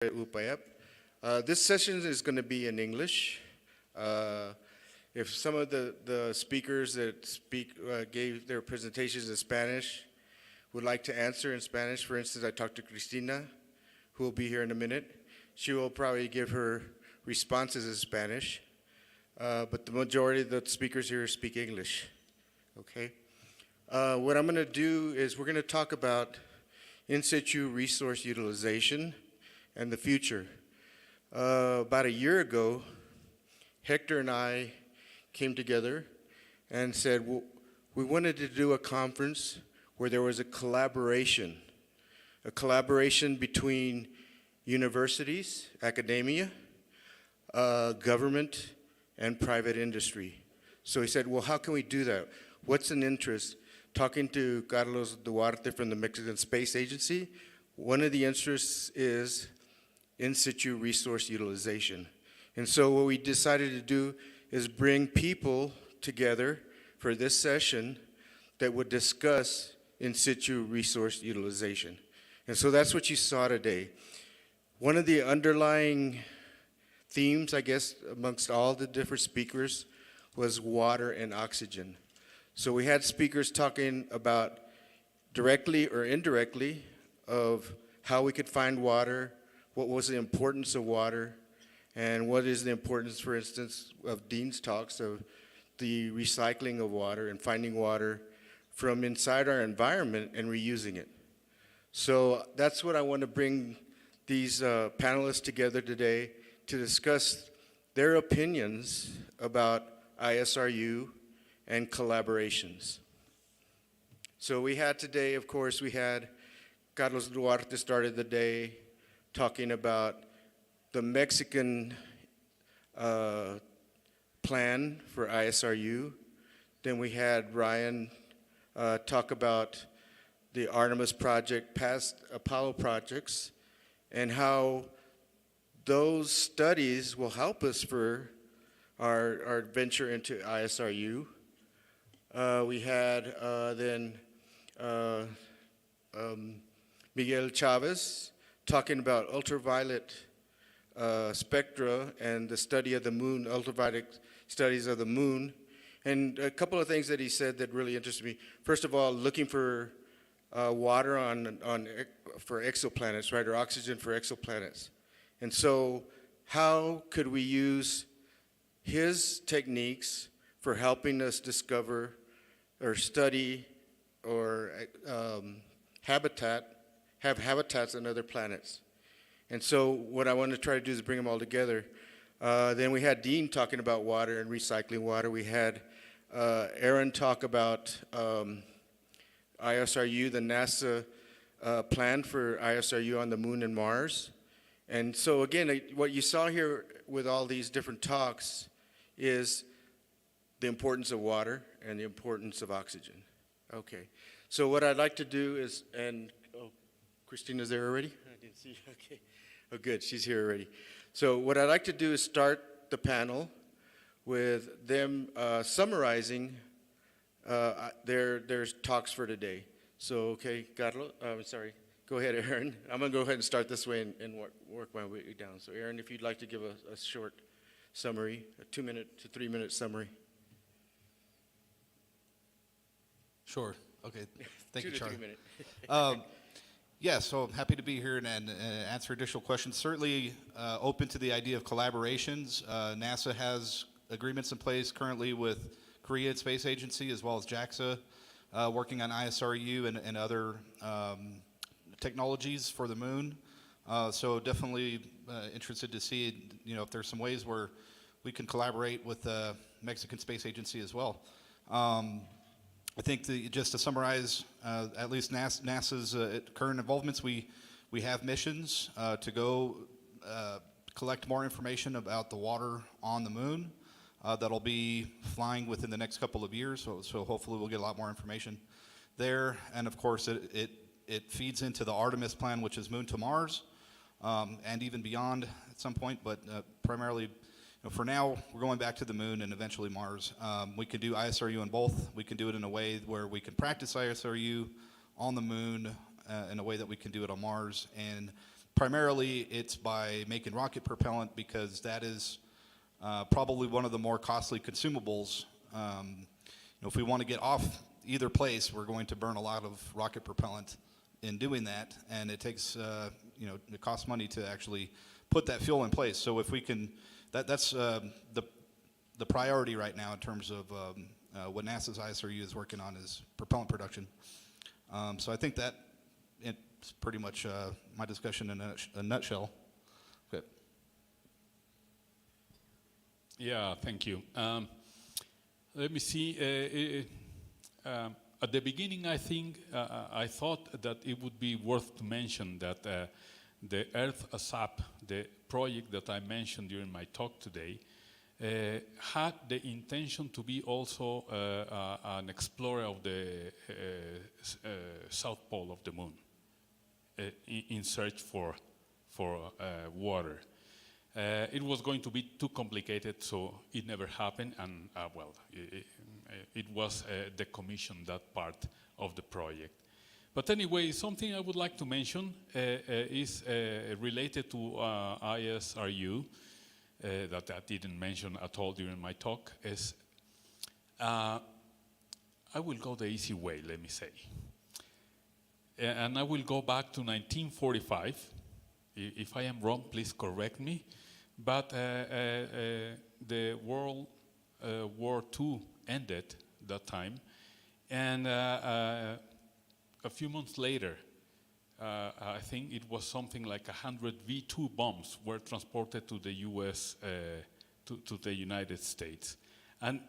Upayap. This session is going to be in English. If some of the speakers that gave their presentations in Spanish would like to answer in Spanish, for instance, I talked to Cristina, who will be here in a minute. She will probably give her responses in Spanish, but the majority of the speakers here speak English. Okay. What I'm going to do is we're going to talk about in situ resource utilization and the future. About a year ago, Hector and I came together and said, well, we wanted to do a conference where there was a collaboration between universities, academia, government, and private industry. So he said, well, how can we do that? What's an interest? Talking to Carlos Duarte from the Mexican Space Agency, one of the interests is in situ resource utilization. And so what we decided to do is bring people together for this session that would discuss in situ resource utilization. And so that's what you saw today. One of the underlying themes, I guess, amongst all the different speakers was water and oxygen. So we had speakers talking about directly or indirectly of how we could find water, what was the importance of water, and what is the importance, for instance, of Dean's talks of the recycling of water and finding water from inside our environment and reusing it. So that's what I want to bring these panelists together today to discuss their opinions about ISRU and collaborations. So we had today, of course, we had Carlos Duarte started the day talking about the Mexican plan for ISRU. Then we had Ryan talk about the Artemis project, past Apollo projects, and how those studies will help us for our venture into ISRU. We had then Miguel Chavez talking about ultraviolet spectra and the study of the moon, ultraviolet studies of the moon. And a couple of things that he said that really interested me. First of all, looking for water for exoplanets, right, or oxygen for exoplanets. And so how could we use his techniques for helping us discover or study or have habitats on other planets? And so what I want to try to do is bring them all together. Then we had Dean talking about water and recycling water. We had Aaron talk about ISRU, the NASA plan for ISRU on the moon and Mars. And so again, what you saw here with all these different talks is the importance of water and the importance of oxygen. Okay, so what I'd like to do is, Christina's there already? I didn't see, okay. Oh, good, she's here already. So what I'd like to do is start the panel with them summarizing their talks for today. So, okay, Carlos, sorry, go ahead, Aaron. I'm gonna go ahead and start this way and work my way down. So Aaron, if you'd like to give a short summary, a 2-minute to 3-minute summary. Sure. Okay. Thank you, 2 to Charlie. 3 minutes. Yeah, so I'm happy to be here and answer additional questions. Certainly open to the idea of collaborations. NASA has agreements in place currently with Korean Space Agency as well as JAXA, working on ISRU and other technologies for the moon. So definitely interested to see, if there's some ways where we can collaborate with the Mexican Space Agency as well. I think just to summarize, at least NASA's current involvements, we have missions to go collect more information about the water on the moon. That'll be flying within the next couple of years, so hopefully we'll get a lot more information there. And of course, it feeds into the Artemis plan, which is Moon to Mars, and even beyond at some point, but primarily, for now, we're going back to the moon and eventually Mars. We can do ISRU in both. We can do it in a way where we can practice ISRU on the moon in a way that we can do it on Mars, and primarily it's by making rocket propellant because that is probably one of the more costly consumables. If we want to get off either place, we're going to burn a lot of rocket propellant in doing that, and it takes, it costs money to actually put that fuel in place. So if we can, that's the priority right now in terms of what NASA's ISRU is working on is propellant production. So I think that it's pretty much my discussion in a nutshell. Okay. Yeah, thank you. Let me see. At the beginning, I thought that it would be worth to mention that the Earth ASAP, the project that I mentioned during my talk today, had the intention to be also an explorer of the South Pole of the Moon in search for water. It was going to be too complicated, so it never happened, and it was decommissioned, that part of the project. But anyway, something I would like to mention is related to ISRU that I didn't mention at all during my talk. Is I will go the easy way, let me say. And I will go back to 1945. If I am wrong, please correct me. But the World War II ended that time, and a few months later, I think it was something like 100 V-2 bombs were transported to the U.S., to the United States. And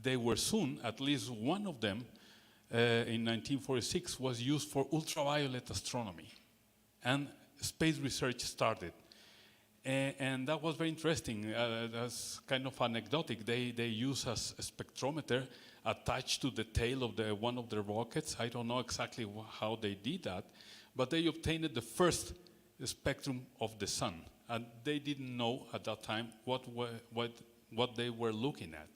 they were soon, at least one of them, in 1946, was used for ultraviolet astronomy. And space research started. And that was very interesting. That's kind of anecdotic. They use a spectrometer attached to the tail of one of the rockets. I don't know exactly how they did that, but they obtained the first spectrum of the sun. And they didn't know at that time what they were looking at.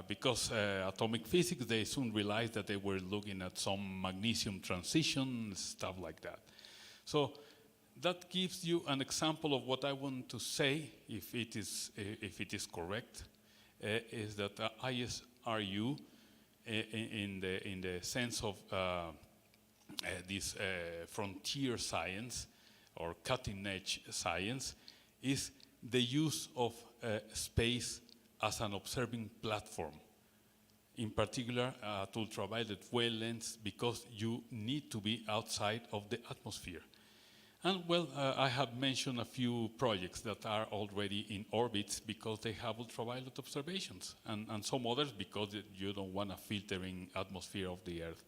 Because atomic physics, they soon realized that they were looking at some magnesium transition, stuff like that. So that gives you an example of what I want to say, if it is correct, is that ISRU, in the sense of this frontier science or cutting-edge science, is the use of space as an observing platform. In particular, at ultraviolet wavelengths, because you need to be outside of the atmosphere. And I have mentioned a few projects that are already in orbit because they have ultraviolet observations, and some others because you don't want a filtering atmosphere of the Earth.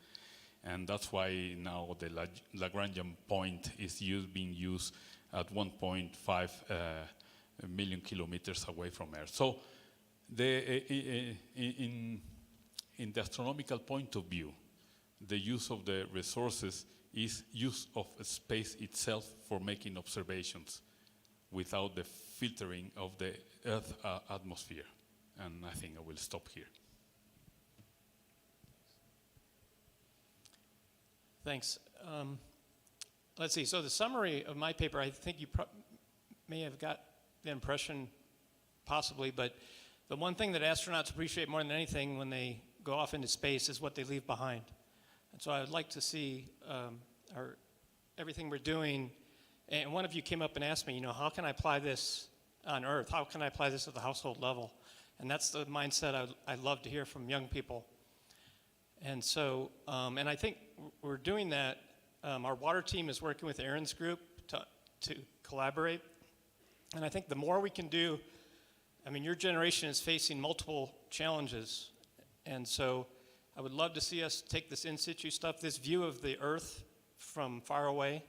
And that's why now the Lagrangian point is being used at 1.5 million kilometers away from Earth. So in the astronomical point of view, the use of the resources is use of space itself for making observations without the filtering of the Earth atmosphere. And I think I will stop here. Thanks. Let's see. So the summary of my paper, I think you may have got the impression, possibly, but the one thing that astronauts appreciate more than anything when they go off into space is what they leave behind. And so I would like to see everything we're doing. And one of you came up and asked me, how can I apply this on Earth? How can I apply this at the household level? And that's the mindset I love to hear from young people. And so, and I think we're doing that. Our water team is working with Aaron's group to collaborate. And I think the more we can do, your generation is facing multiple challenges. And so I would love to see us take this in situ stuff, this view of the Earth from far away,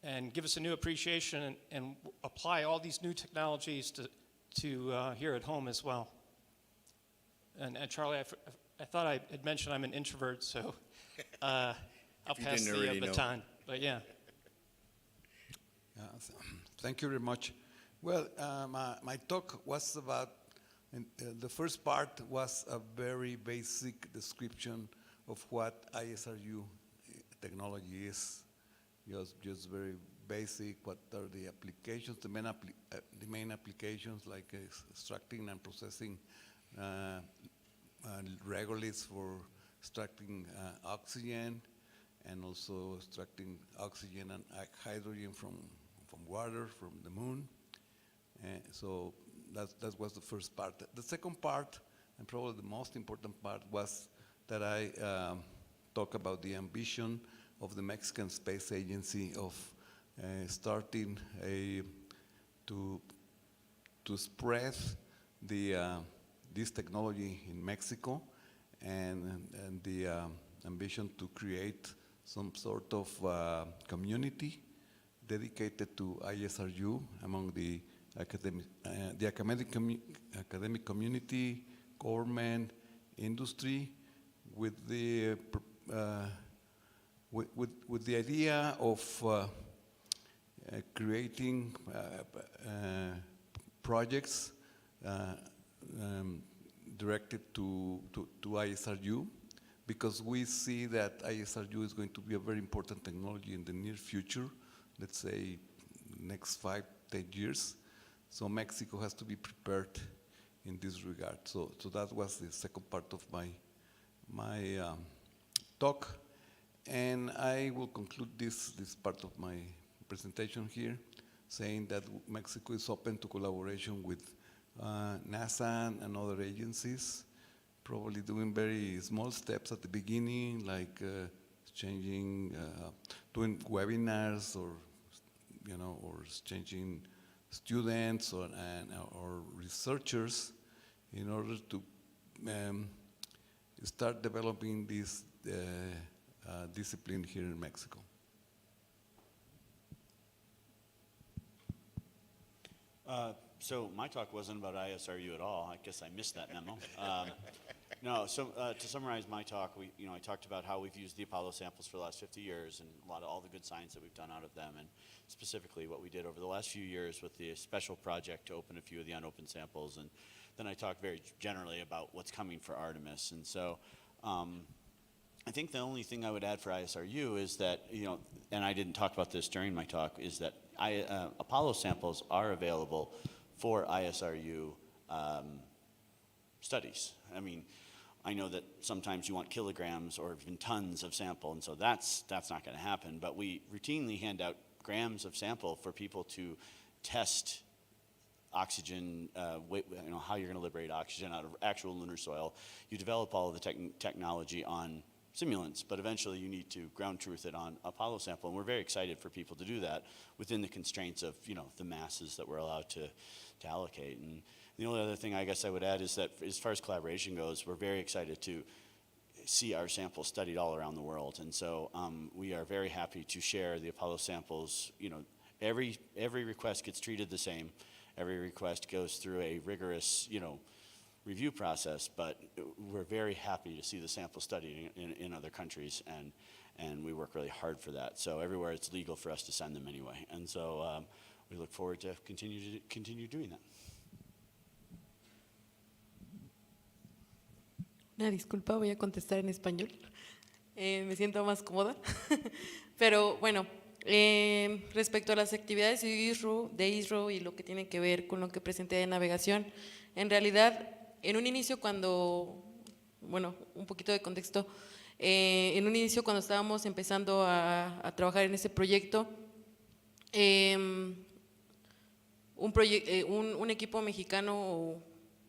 and give us a new appreciation and apply all these new technologies to here at home as well. And Charlie, I thought I had mentioned I'm an introvert, so I'll pass the baton. But yeah. Thank you very much. Well, my talk was about, the first part was a very basic description of what ISRU technology is, just very basic, what are the applications, the main applications like extracting and processing regoliths for extracting oxygen, and also extracting oxygen and hydrogen from water, from the moon. So that was the first part. The second part, and probably the most important part, was that I talk about the ambition of the Mexican Space Agency of starting to spread this technology in Mexico, and the ambition to create some sort of community dedicated to ISRU among the academic community, government, industry, with the idea of creating projects directed to ISRU, because we see that ISRU is going to be a very important technology in the near future, let's say next 5-10 years. So Mexico has to be prepared in this regard. So that was the second part of my talk, and I will conclude this part of my presentation here, saying that Mexico is open to collaboration with NASA and other agencies, probably doing very small steps at the beginning, like doing webinars, or or exchanging students or researchers, in order to start developing this discipline here in Mexico. So my talk wasn't about ISRU at all. I guess I missed that memo. No, so to summarize my talk, I talked about how we've used the Apollo samples for the last 50 years and all the good science that we've done out of them, and specifically what we did over the last few years with the special project to open a few of the unopened samples. And then I talked very generally about what's coming for Artemis. And so I think the only thing I would add for ISRU is that, and I didn't talk about this during my talk, is that Apollo samples are available for ISRU studies. I mean, I know that sometimes you want kilograms or even tons of sample, and so that's not going to happen. But we routinely hand out grams of sample for people to test oxygen, how you're going to liberate oxygen out of actual lunar soil. You develop all of the technology on simulants, but eventually you need to ground truth it on Apollo sample, and we're very excited for people to do that within the constraints of the masses that we're allowed to allocate. And the only other thing I guess I would add is that as far as collaboration goes, we're very excited to see our samples studied all around the world, and so we are very happy to share the Apollo samples. Every request gets treated the same. Every request goes through a rigorous review process, but we're very happy to see the sample studied in other countries, and we work really hard for that. So everywhere it's legal for us to send them anyway, and so we look forward to continue doing that. Una disculpa, voy a contestar en español. Me siento más cómoda. Pero bueno, respecto a las actividades de ISRO y lo que tiene que ver con lo que presenté de navegación, en realidad, en un inicio un poquito de contexto, en un inicio cuando estábamos empezando a trabajar en este proyecto, un equipo mexicano o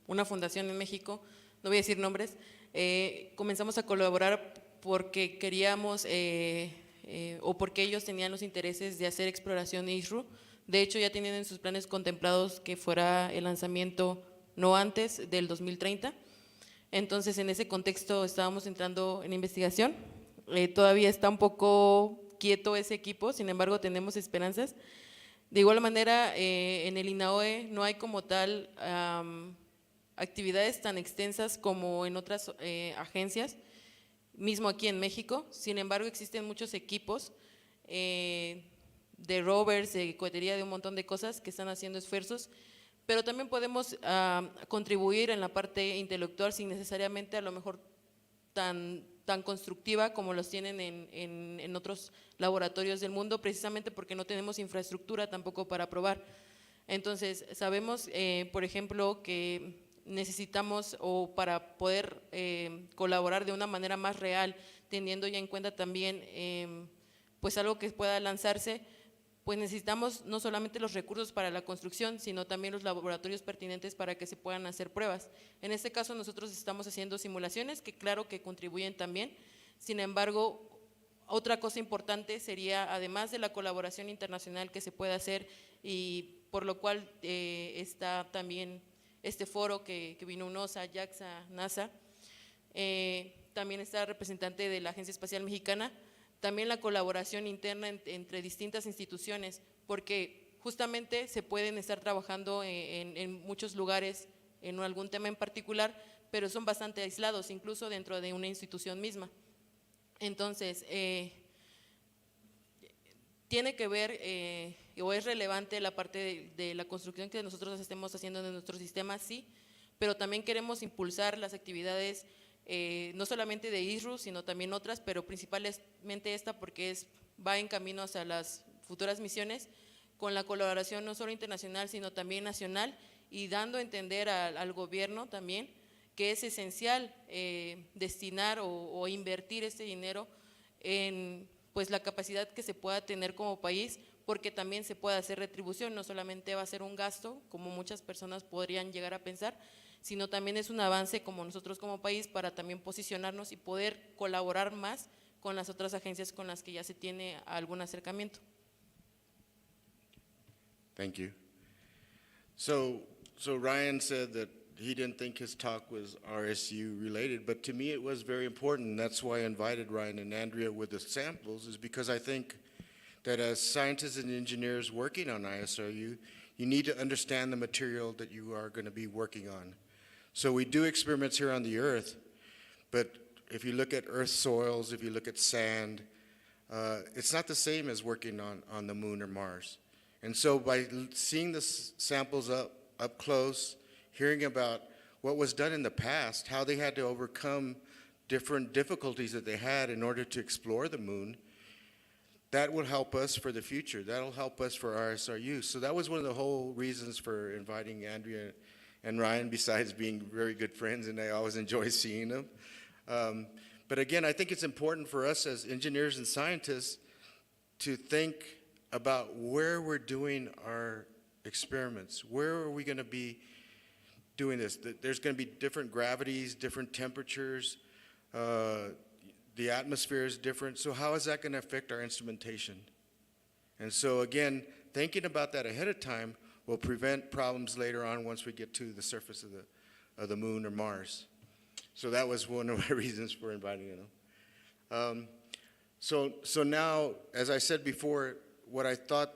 una fundación en México, no voy a decir nombres, comenzamos a colaborar porque queríamos o porque ellos tenían los intereses de hacer exploración ISRO. De hecho, ya tenían en sus planes contemplados que fuera el lanzamiento no antes del 2030. Entonces, en ese contexto estábamos entrando en investigación. Todavía está un poco quieto ese equipo, sin embargo, tenemos esperanzas. De igual manera, en el INAOE no hay como tal actividades tan extensas como en otras agencias, mismo aquí en México. Sin embargo, existen muchos equipos de rovers, de cohetería, de un montón de cosas que están haciendo esfuerzos, pero también podemos contribuir en la parte intelectual sin necesariamente a lo mejor tan constructiva como los tienen en otros laboratorios del mundo, precisamente porque no tenemos infraestructura tampoco para probar. Entonces, sabemos, por ejemplo, que necesitamos, o para poder colaborar de una manera más real, teniendo ya en cuenta también pues algo que pueda lanzarse, pues necesitamos no solamente los recursos para la construcción, sino también los laboratorios pertinentes para que se puedan hacer pruebas. En este caso nosotros estamos haciendo simulaciones que claro que contribuyen también. Sin embargo, otra cosa importante sería, además de la colaboración internacional que se puede hacer, y por lo cual está también este foro que vino UNOSA, JAXA, NASA, también está representante de la Agencia Espacial Mexicana, también la colaboración interna entre distintas instituciones, porque justamente se pueden estar trabajando en muchos lugares en algún tema en particular, pero son bastante aislados, incluso dentro de una institución misma. Entonces, tiene que ver o es relevante la parte de la construcción que nosotros estemos haciendo de nuestro sistema, sí, pero también queremos impulsar las actividades no solamente de ISRU, sino también otras, pero principalmente esta porque va en camino hacia las futuras misiones, con la colaboración no solo internacional, sino también nacional, y dando a entender al gobierno también que es esencial destinar o invertir este dinero en pues la capacidad que se pueda tener como país, porque también se puede hacer retribución, no solamente va a ser un gasto, como muchas personas podrían llegar a pensar, sino también es un avance como nosotros como país para también posicionarnos y poder colaborar más con las otras agencias con las que ya se tiene algún acercamiento. Thank you. So Ryan said that he didn't think his talk was RSU related, but to me it was very important. That's why I invited Ryan and Andrea with the samples, is because I think that as scientists and engineers working on ISRU, you need to understand the material that you are going to be working on. So we do experiments here on the Earth, but if you look at Earth soils, if you look at sand, it's not the same as working on the moon or Mars. And so by seeing the samples up close, hearing about what was done in the past, how they had to overcome different difficulties that they had in order to explore the moon, that will help us for the future. That'll help us for RSRU. So that was one of the whole reasons for inviting Andrea and Ryan, besides being very good friends, and I always enjoy seeing them. But again, I think it's important for us as engineers and scientists to think about where we're doing our experiments. Where are we going to be doing this? There's going to be different gravities, different temperatures. The atmosphere is different. So how is that going to affect our instrumentation? And so again, thinking about that ahead of time will prevent problems later on once we get to the surface of the moon or Mars. So that was one of my reasons for inviting them. So now, as I said before, what I thought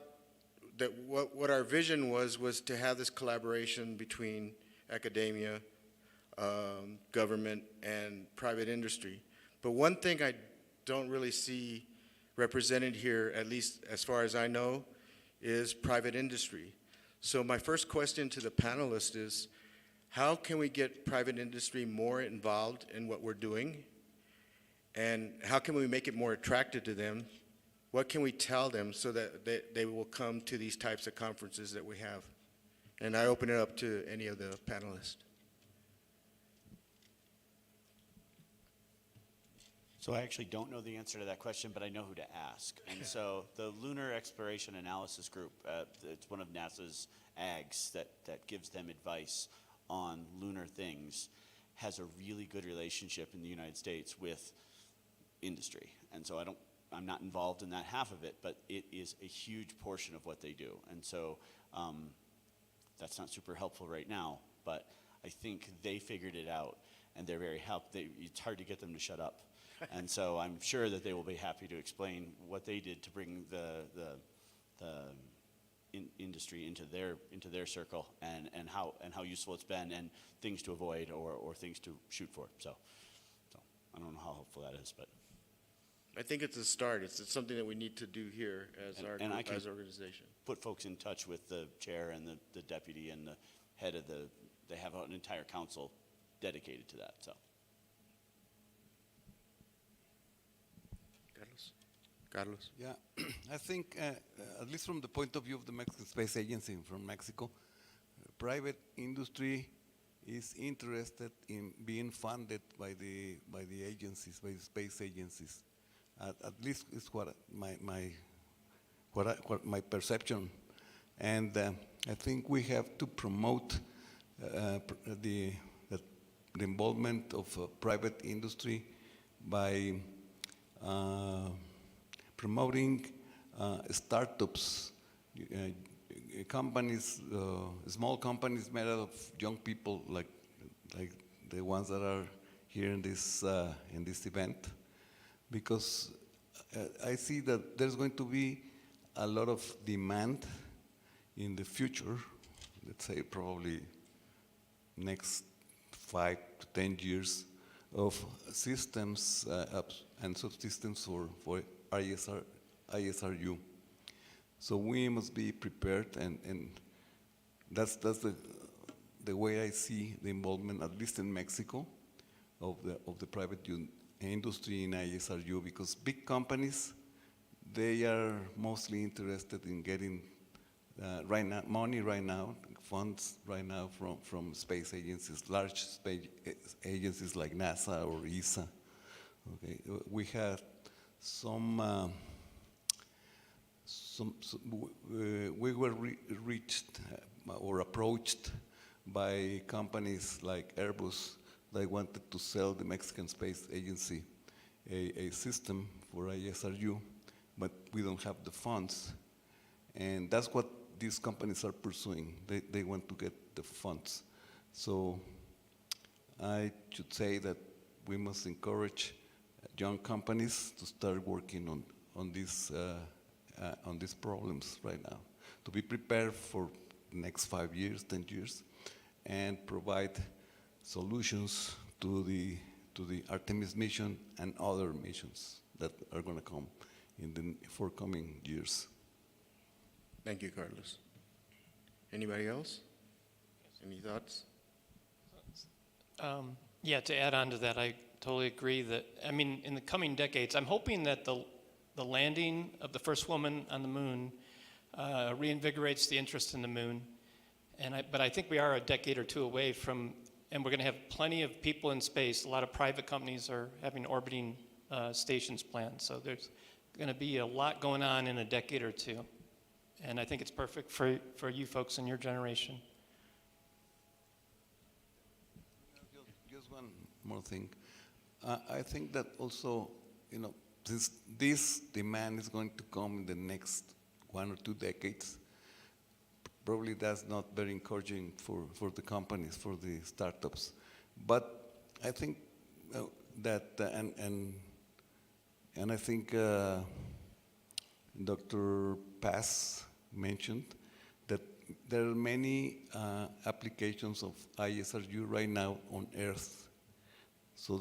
that what our vision was to have this collaboration between academia, government, and private industry. But one thing I don't really see represented here, at least as far as I know, is private industry. So my first question to the panelists is, how can we get private industry more involved in what we're doing? And how can we make it more attractive to them? What can we tell them so that they will come to these types of conferences that we have? And I open it up to any of the panelists. So I actually don't know the answer to that question, but I know who to ask. And so the Lunar Exploration Analysis Group, it's one of NASA's AGs that gives them advice on lunar things, has a really good relationship in the United States with industry. And so I'm not involved in that half of it, but it is a huge portion of what they do. And so that's not super helpful right now, but I think they figured it out, and they're very helpful. It's hard to get them to shut up. And so I'm sure that they will be happy to explain what they did to bring the industry into their circle, and how useful it's been, and things to avoid or things to shoot for. So I don't know how helpful that is, but I think it's a start. It's something that we need to do here as our and I can organization. put folks in touch with the chair and the deputy and the head of they have an entire council dedicated to that. So Carlos? Yeah, I think, at least from the point of view of the Mexican Space Agency from Mexico, private industry is interested in being funded by the agencies, by the space agencies. At least is what my perception, and I think we have to promote the involvement of private industry by promoting startups, companies, small companies made out of young people like the ones that are here in this event, because I see that there's going to be a lot of demand in the future, let's say probably next 5 to 10 years, of systems and subsystems for ISRU. So we must be prepared, and that's the way I see the involvement, at least in Mexico, of the private industry in ISRU, because big companies, they are mostly interested in getting money right now, funds right now from space agencies, large space agencies like NASA or ESA. Okay, we had we were reached or approached by companies like Airbus that wanted to sell the Mexican Space Agency a system for ISRU, but we don't have the funds. And that's what these companies are pursuing. They want to get the funds. So I should say that we must encourage young companies to start working on these problems right now, to be prepared for the next 5 years, 10 years, and provide solutions to the Artemis mission and other missions that are going to come in the forthcoming years. Thank you, Carlos. Anybody else? Any thoughts? Yeah, to add on to that, I totally agree that, I mean, in the coming decades, I'm hoping that the landing of the first woman on the moon reinvigorates the interest in the moon. But I think we are a decade or two away from, and we're going to have plenty of people in space. A lot of private companies are having orbiting stations planned. So there's going to be a lot going on in a decade or two. And I think it's perfect for you folks in your generation. Just one more thing. I think that also, since this demand is going to come in the next 1 or 2 decades, probably that's not very encouraging for the companies, for the startups. But I think that, and I think Dr. Paz mentioned that there are many applications of ISRU right now on Earth. So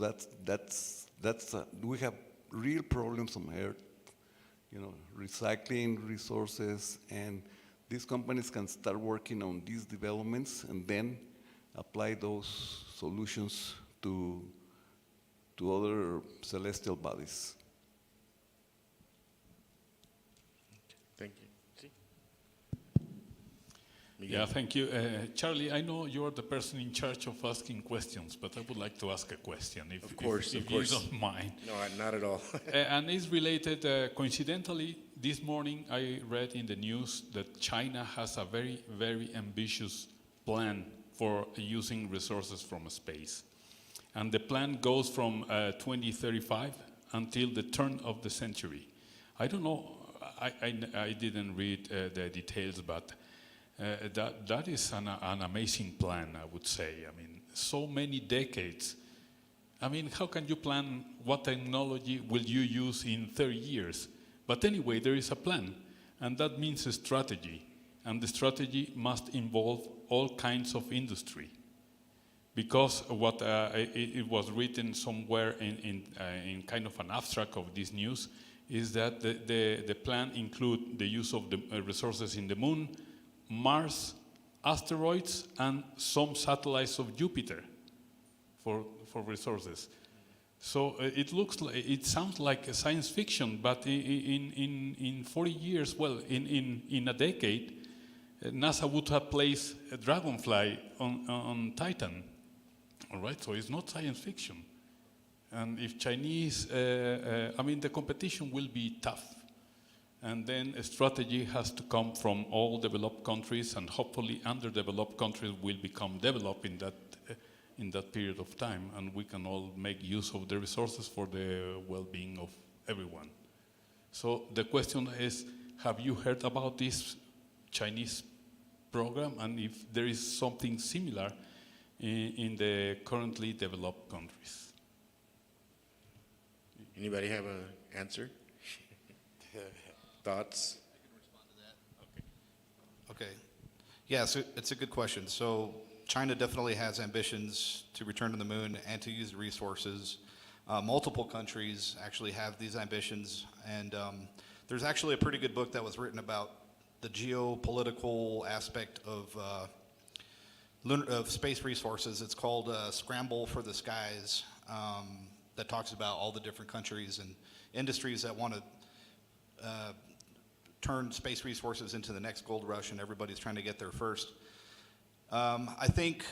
we have real problems on Earth, recycling resources, and these companies can start working on these developments and then apply those solutions to other celestial bodies. Thank you. Yeah, thank you. Charlie, I know you're the person in charge of asking questions, but I would like to ask a question, if you don't mind. No, not at all. And it's related, coincidentally, this morning I read in the news that China has a very, very ambitious plan for using resources from space. And the plan goes from 2035 until the turn of the century. I don't know, I didn't read the details, but that is an amazing plan, I would say. I mean, so many decades. I mean, how can you plan what technology will you use in 30 years? But anyway, there is a plan, and that means a strategy. And the strategy must involve all kinds of industry. Because what it was written somewhere in kind of an abstract of this news is that the plan includes the use of the resources in the moon, Mars, asteroids, and some satellites of Jupiter for resources. So it sounds like a science fiction, but in 40 years, well, in a decade, NASA would have placed a Dragonfly on Titan. All right, so it's not science fiction. And if Chinese, I mean, the competition will be tough. And then a strategy has to come from all developed countries, and hopefully underdeveloped countries will become developed in that period of time, and we can all make use of the resources for the well-being of everyone. So the question is, have you heard about this Chinese program, and if there is something similar in the currently developed countries? Anybody have an answer? Thoughts? Okay. Yeah, so it's a good question. So China definitely has ambitions to return to the moon and to use the resources. Multiple countries actually have these ambitions, and there's actually a pretty good book that was written about the geopolitical aspect of space resources. It's called Scramble for the Skies, that talks about all the different countries and industries that want to turn space resources into the next gold rush, and everybody's trying to get there first. I think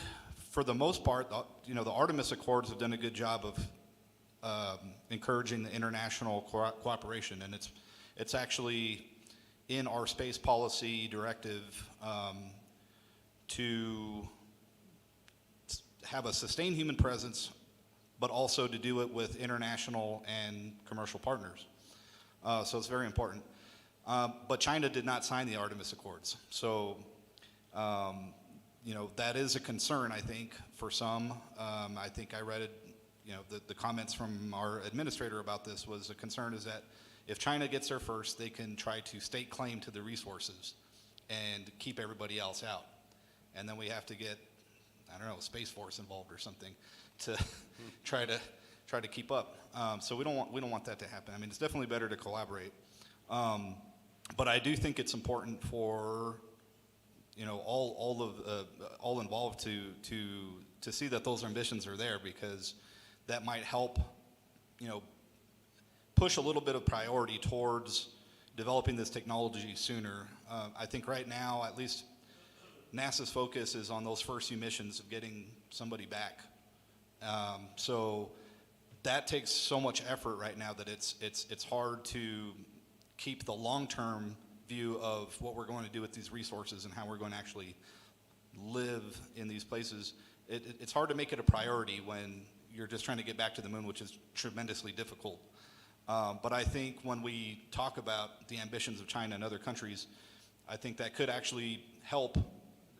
for the most part, the Artemis Accords have done a good job of encouraging the international cooperation, and it's actually in our space policy directive to have a sustained human presence, but also to do it with international and commercial partners. So it's very important. But China did not sign the Artemis Accords. So, that is a concern, I think, for some. I think I read it, the comments from our administrator about this was a concern is that if China gets there first, they can try to stake claim to the resources and keep everybody else out. And then we have to get, I don't know, Space Force involved or something to try to keep up. So we don't want that to happen. I mean, it's definitely better to collaborate. But I do think it's important for all involved to see that those ambitions are there, because that might help push a little bit of priority towards developing this technology sooner. I think right now, at least, NASA's focus is on those first few missions of getting somebody back. So that takes so much effort right now that it's hard to keep the long-term view of what we're going to do with these resources and how we're going to actually live in these places. It's hard to make it a priority when you're just trying to get back to the moon, which is tremendously difficult. But I think when we talk about the ambitions of China and other countries, I think that could actually help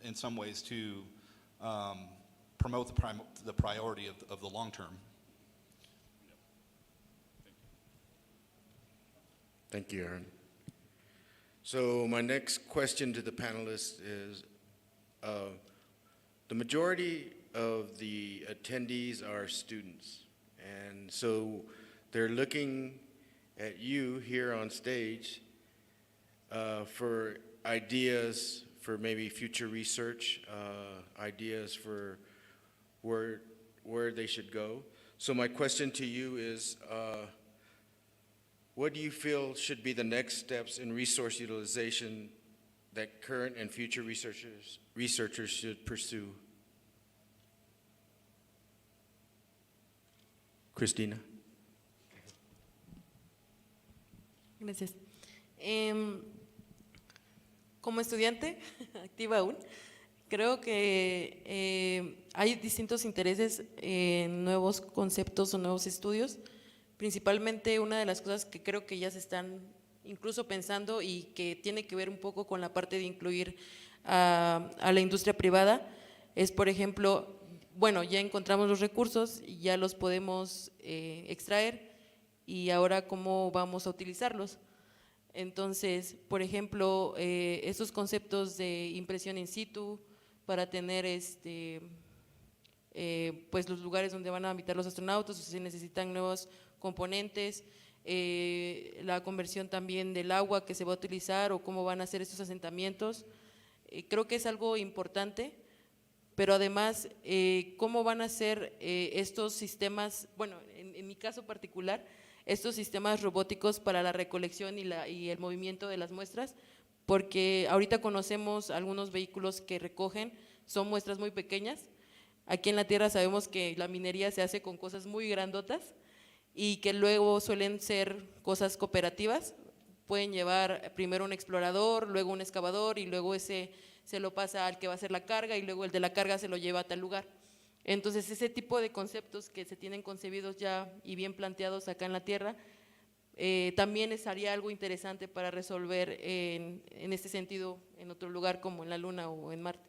in some ways to promote the priority of the long term. Thank you, Aaron. So my next question to the panelists is, the majority of the attendees are students, and so they're looking at you here on stage for ideas for maybe future research, ideas for where they should go. So my question to you is, what do you feel should be the next steps in resource utilization that current and future researchers should pursue? Cristina. Gracias. Como estudiante, activa aún, creo que hay distintos intereses en nuevos conceptos o nuevos estudios. Principalmente una de las cosas que creo que ya se están incluso pensando y que tiene que ver un poco con la parte de incluir a la industria privada es, por ejemplo, bueno, ya encontramos los recursos y ya los podemos extraer, y ahora cómo vamos a utilizarlos. Entonces, por ejemplo, estos conceptos de impresión in situ para tener pues los lugares donde van a habitar los astronautas, o si se necesitan nuevos componentes, la conversión también del agua que se va a utilizar o cómo van a ser estos asentamientos, creo que es algo importante, pero además cómo van a ser estos sistemas, bueno, en mi caso particular, estos sistemas robóticos para la recolección y el movimiento de las muestras, porque ahorita conocemos algunos vehículos que recogen, son muestras muy pequeñas. Aquí en la Tierra sabemos que la minería se hace con cosas muy grandotas y que luego suelen ser cosas cooperativas. Pueden llevar primero un explorador, luego un excavador y luego ese se lo pasa al que va a hacer la carga y luego el de la carga se lo lleva a tal lugar. Entonces ese tipo de conceptos que se tienen concebidos ya y bien planteados acá en la Tierra, también sería algo interesante para resolver en este sentido en otro lugar como en la Luna o en Marte.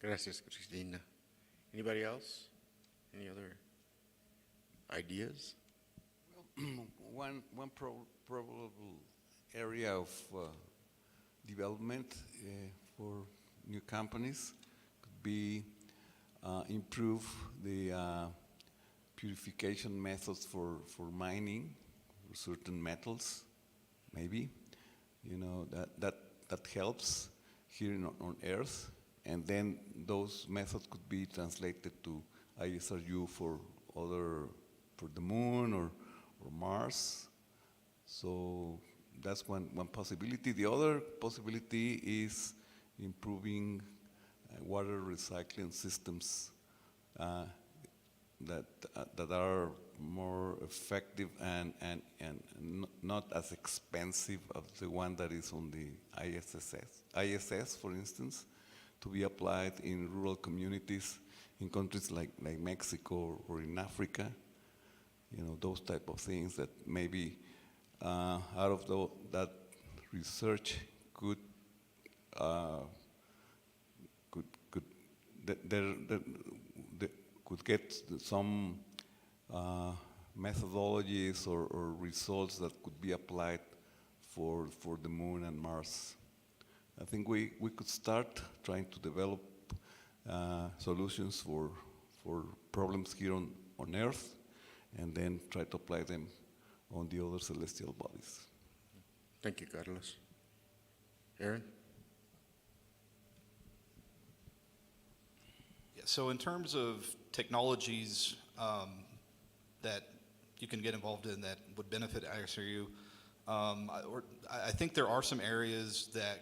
Gracias, Cristina. Anybody else? Any other ideas? One probable area of development for new companies could be improve the purification methods for mining for certain metals, maybe. You know, that helps here on Earth. And then those methods could be translated to ISRU for the moon or Mars. So that's one possibility. The other possibility is improving water recycling systems that are more effective and not as expensive as the one that is on the ISS, for instance, to be applied in rural communities in countries like Mexico or in Africa. You know, those type of things that maybe out of that research could get some methodologies or results that could be applied for the moon and Mars. I think we could start trying to develop solutions for problems here on Earth, and then try to apply them on the other celestial bodies. Thank you, Carlos. Aaron? Yeah, so in terms of technologies that you can get involved in that would benefit ISRU, I think there are some areas that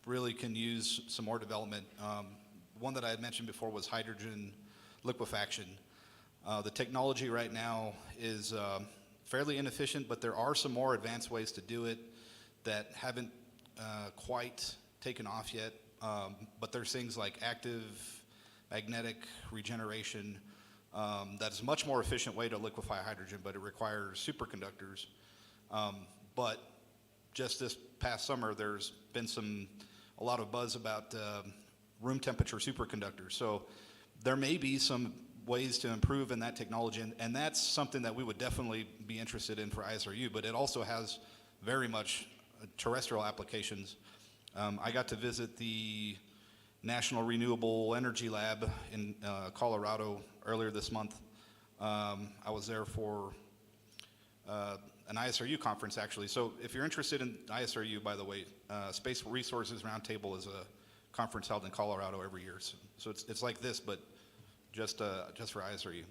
really can use some more development. One that I had mentioned before was hydrogen liquefaction. The technology right now is fairly inefficient, but there are some more advanced ways to do it that haven't quite taken off yet. But there's things like active magnetic regeneration. That is a much more efficient way to liquefy hydrogen, but it requires superconductors. But just this past summer, there's been a lot of buzz about room temperature superconductors. So there may be some ways to improve in that technology, and that's something that we would definitely be interested in for ISRU, but it also has very much terrestrial applications. I got to visit the National Renewable Energy Lab in Colorado earlier this month. I was there for an ISRU conference, actually. So if you're interested in ISRU, by the way, Space Resources Roundtable is a conference held in Colorado every year. So it's like this, but just for ISRU.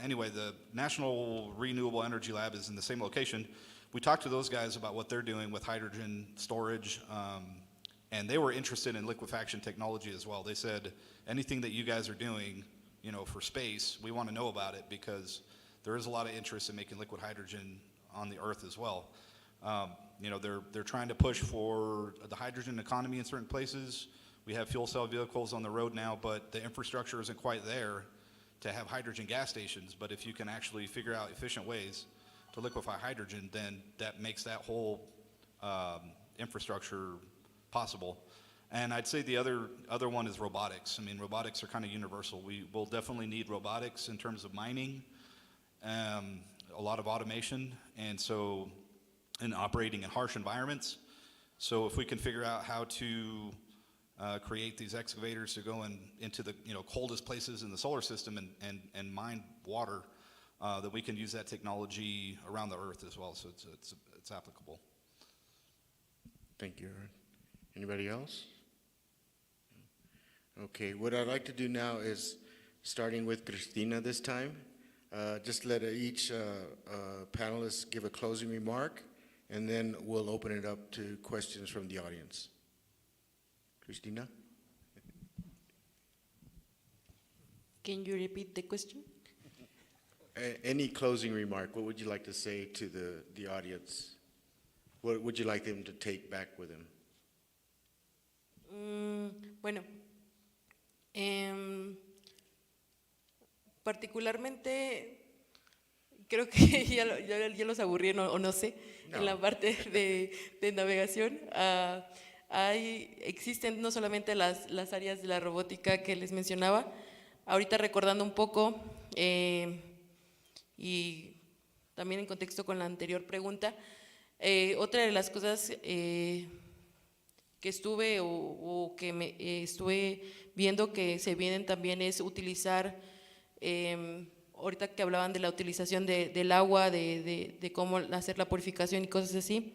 Anyway, the National Renewable Energy Lab is in the same location. We talked to those guys about what they're doing with hydrogen storage, and they were interested in liquefaction technology as well. They said, anything that you guys are doing, for space, we want to know about it, because there is a lot of interest in making liquid hydrogen on the Earth as well. They're trying to push for the hydrogen economy in certain places. We have fuel cell vehicles on the road now, but the infrastructure isn't quite there to have hydrogen gas stations. But if you can actually figure out efficient ways to liquefy hydrogen, then that makes that whole infrastructure possible. And I'd say the other one is robotics. I mean, robotics are kind of universal. We will definitely need robotics in terms of mining, a lot of automation, and operating in harsh environments. So if we can figure out how to create these excavators to go into the coldest places in the solar system and mine water, that we can use that technology around the Earth as well. So it's applicable. Thank you, Aaron. Anybody else? Okay, what I'd like to do now is, starting with Cristina this time, Just let each panelist give a closing remark, and then we'll open it up to questions from the audience. Cristina? Can you repeat the question? Any closing remark, what would you like to say to the audience? What would you like them to take back with them? Bueno, particularmente creo que ya los aburrí o no sé, No. en la parte de navegación. Existen no solamente las áreas de la robótica que les mencionaba, ahorita recordando un poco y también en contexto con la anterior pregunta, otra de las cosas que estuve o que estuve viendo que se vienen también es utilizar, ahorita que hablaban de la utilización del agua, de cómo hacer la purificación y cosas así,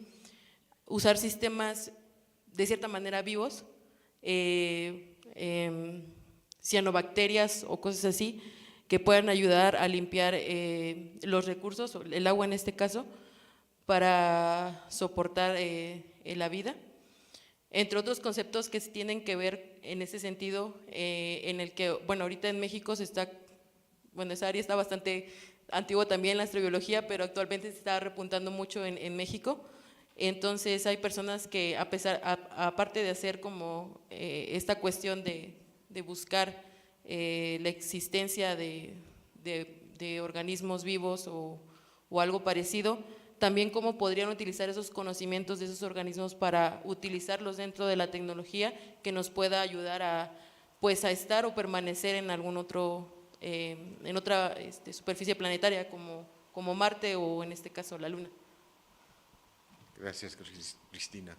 usar sistemas de cierta manera vivos, cianobacterias o cosas así, que puedan ayudar a limpiar los recursos, el agua en este caso, para soportar la vida. Entre otros conceptos que tienen que ver en ese sentido, en el que, bueno, ahorita en México esa área está bastante antigua también, la astrobiología, pero actualmente se está repuntando mucho en México. Entonces hay personas que aparte de hacer como esta cuestión de buscar la existencia de organismos vivos o algo parecido, también cómo podrían utilizar esos conocimientos de esos organismos para utilizarlos dentro de la tecnología que nos pueda ayudar a estar o permanecer en algún otro, en otra superficie planetaria como Marte o en este caso la Luna. Gracias, Cristina.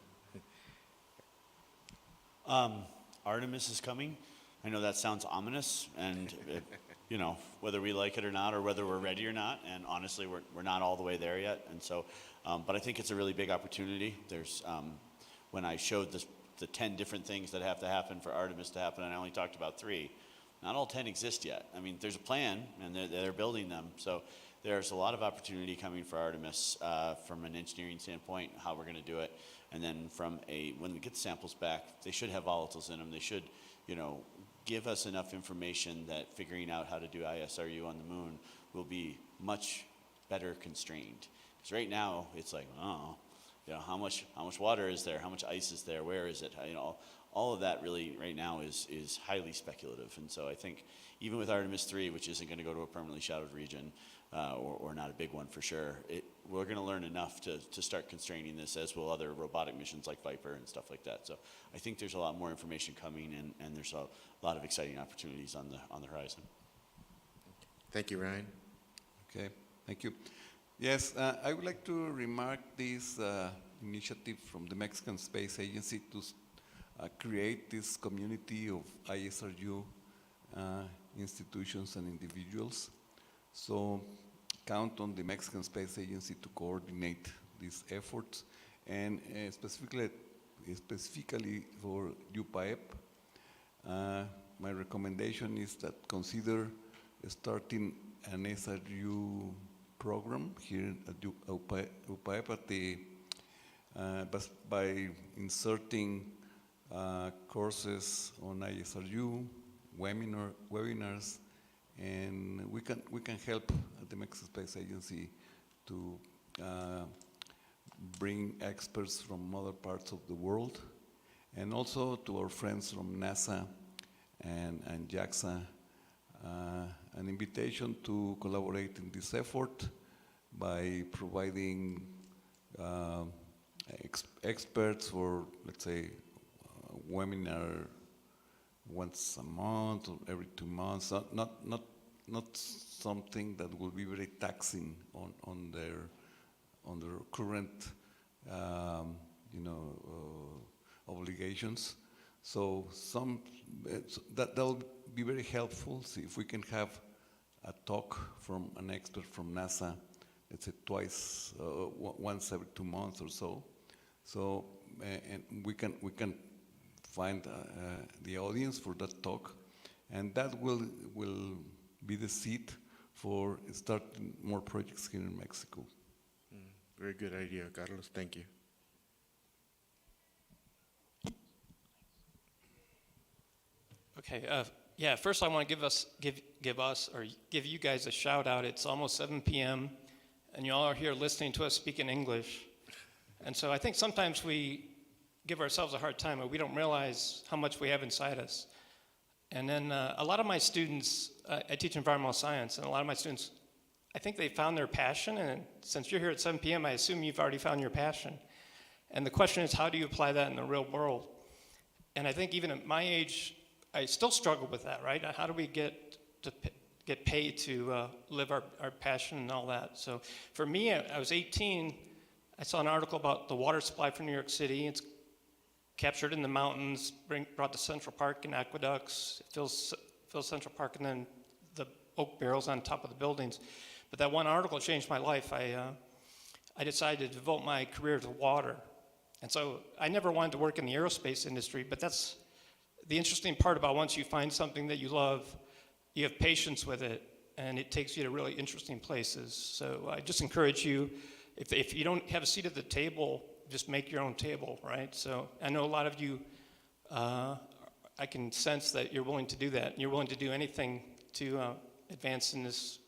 Artemis is coming. I know that sounds ominous, and whether we like it or not, or whether we're ready or not, and honestly, we're not all the way there yet. And so, but I think it's a really big opportunity. There's when I showed the 10 different things that have to happen for Artemis to happen, and I only talked about 3. Not all 10 exist yet. I mean, there's a plan, and they're building them. So there's a lot of opportunity coming for Artemis from an engineering standpoint, how we're going to do it, and then when we get the samples back, they should have volatiles in them. They should, give us enough information that figuring out how to do ISRU on the moon will be much better constrained. Because right now it's like, how much water is there? How much ice is there? Where is it? All of that really right now is highly speculative. And so I think even with Artemis 3, which isn't going to go to a permanently shadowed region, or not a big one for sure, we're going to learn enough to start constraining this, as will other robotic missions like Viper and stuff like that. So I think there's a lot more information coming, and there's a lot of exciting opportunities on the horizon. Thank you, Ryan. Okay, thank you. Yes, I would like to remark this initiative from the Mexican Space Agency to create this community of ISRU institutions and individuals. So count on the Mexican Space Agency to coordinate these efforts, and specifically for UPAEP, my recommendation is that consider starting an SRU program here at UPAEP by inserting courses on ISRU, webinars, and we can help at the Mexican Space Agency to bring experts from other parts of the world, and also to our friends from NASA and JAXA, an invitation to collaborate in this effort by providing experts for, let's say, webinar once a month or every 2 months, not something that will be very taxing on their current obligations. So that'll be very helpful. See if we can have a talk from an expert from NASA, let's say once every 2 months or so. So and we can find the audience for that talk, and that will be the seed for starting more projects here in Mexico. Very good idea, Carlos. Thank you. Okay, yeah, first I want to give you guys a shout out. It's almost 7 p.m. and you all are here listening to us speak in English. And so I think sometimes we give ourselves a hard time, but we don't realize how much we have inside us. And then a lot of my students, I teach environmental science, and a lot of my students, I think they found their passion, and since you're here at 7 p.m., I assume you've already found your passion. And the question is, how do you apply that in the real world? And I think even at my age, I still struggle with that, right? How do we get paid to live our passion and all that? So for me, I was 18, I saw an article about the water supply for New York City. It's captured in the mountains, brought to Central Park and aqueducts, fills Central Park, and then the oak barrels on top of the buildings. But that one article changed my life. I decided to devote my career to water. And so I never wanted to work in the aerospace industry, but that's the interesting part about once you find something that you love, you have patience with it, and it takes you to really interesting places. So I just encourage you, if you don't have a seat at the table, just make your own table, right? So I know a lot of you, I can sense that you're willing to do that. You're willing to do anything to advance in this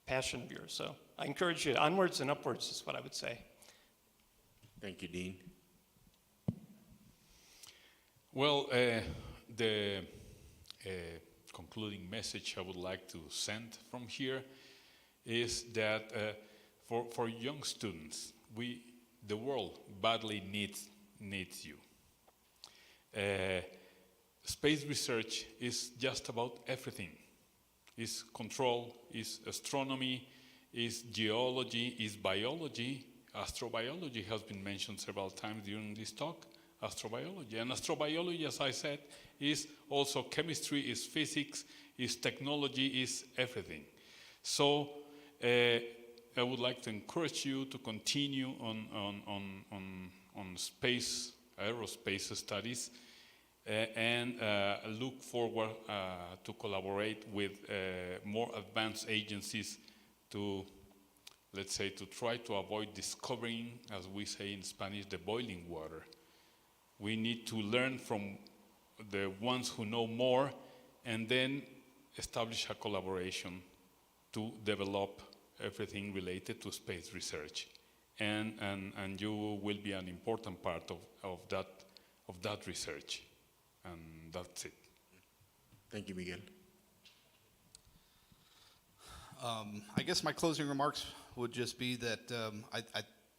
passion of yours. So I encourage you, onwards and upwards is what I would say. Thank you, Dean. Well, the concluding message I would like to send from here is that for young students, the world badly needs you. Space research is just about everything. It's control, it's astronomy, it's geology, it's biology. Astrobiology has been mentioned several times during this talk. Astrobiology. And astrobiology, as I said, is also chemistry, is physics, is technology, is everything. So I would like to encourage you to continue on space, aerospace studies, and look forward to collaborate with more advanced agencies to, let's say, to try to avoid discovering, as we say in Spanish, the boiling water. We need to learn from the ones who know more and then establish a collaboration to develop everything related to space research. And you will be an important part of that research. And that's it. Thank you, Miguel. I guess my closing remarks would just be that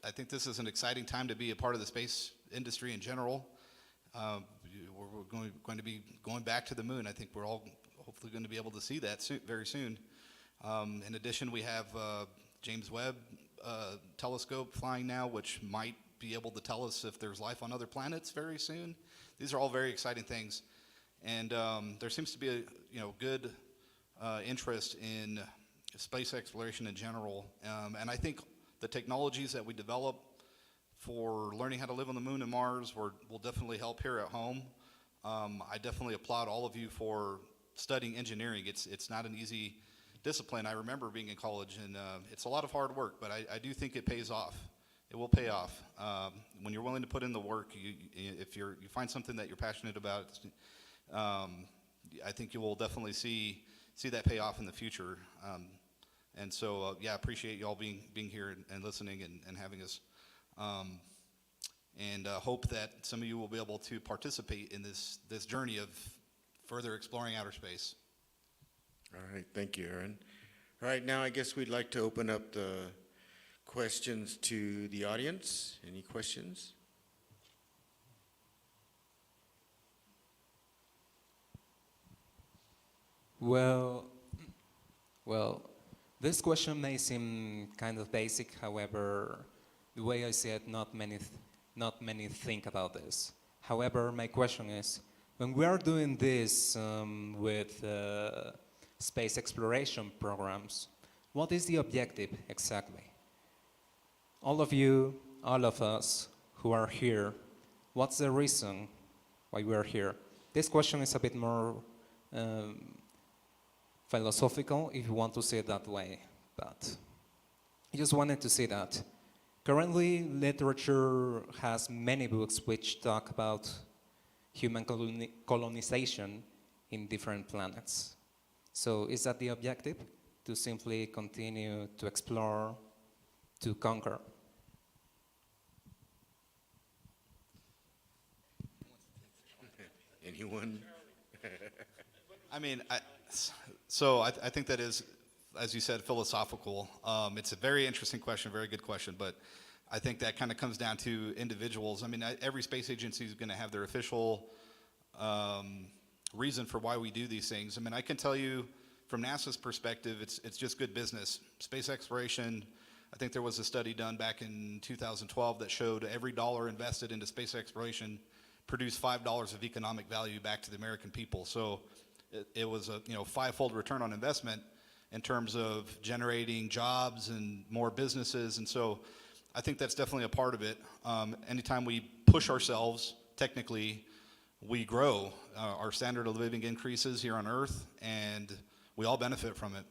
I think this is an exciting time to be a part of the space industry in general. We're going to be going back to the moon. I think we're all hopefully going to be able to see that very soon. In addition, we have James Webb telescope flying now, which might be able to tell us if there's life on other planets very soon. These are all very exciting things, and there seems to be a good interest in space exploration in general. And I think the technologies that we develop for learning how to live on the moon and Mars will definitely help here at home. I definitely applaud all of you for studying engineering. It's not an easy discipline. I remember being in college, and it's a lot of hard work, but I do think it pays off. It will pay off. When you're willing to put in the work, if you find something that you're passionate about, I think you will definitely see that pay off in the future. And so, I appreciate you all being here and listening and having us. And hope that some of you will be able to participate in this journey of further exploring outer space. All right, thank you, Aaron. All right, now I guess we'd like to open up the questions to the audience. Any questions? Well, this question may seem kind of basic. However, the way I see it, not many think about this. However, my question is, when we are doing this with space exploration programs, what is the objective exactly? All of you, all of us who are here, what's the reason why we are here? This question is a bit more philosophical if you want to see it that way, but I just wanted to say that currently literature has many books which talk about human colonization in different planets. So is that the objective? To simply continue to explore, to conquer? Anyone? I mean, I think that is, as you said, philosophical. It's a very interesting question, very good question, but I think that kind of comes down to individuals. I mean, every space agency is going to have their official reason for why we do these things. I mean, I can tell you from NASA's perspective, it's just good business. Space exploration, I think there was a study done back in 2012 that showed every dollar invested into space exploration produced $5 of economic value back to the American people. So it was a five-fold return on investment in terms of generating jobs and more businesses. And so I think that's definitely a part of it. Anytime we push ourselves technically, we grow. Our standard of living increases here on Earth, and we all benefit from it.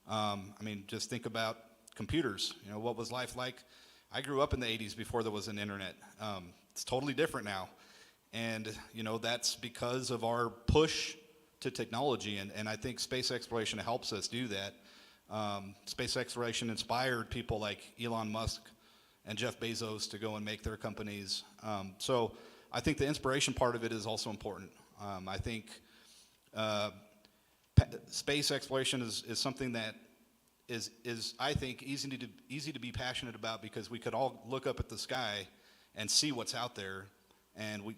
I mean, just think about computers. What was life like? I grew up in the 80s before there was an internet. It's totally different now. And, that's because of our push to technology. And I think space exploration helps us do that. Space exploration inspired people like Elon Musk and Jeff Bezos to go and make their companies. So I think the inspiration part of it is also important. I think space exploration is something that is I think easy to be passionate about, because we could all look up at the sky and see what's out there. And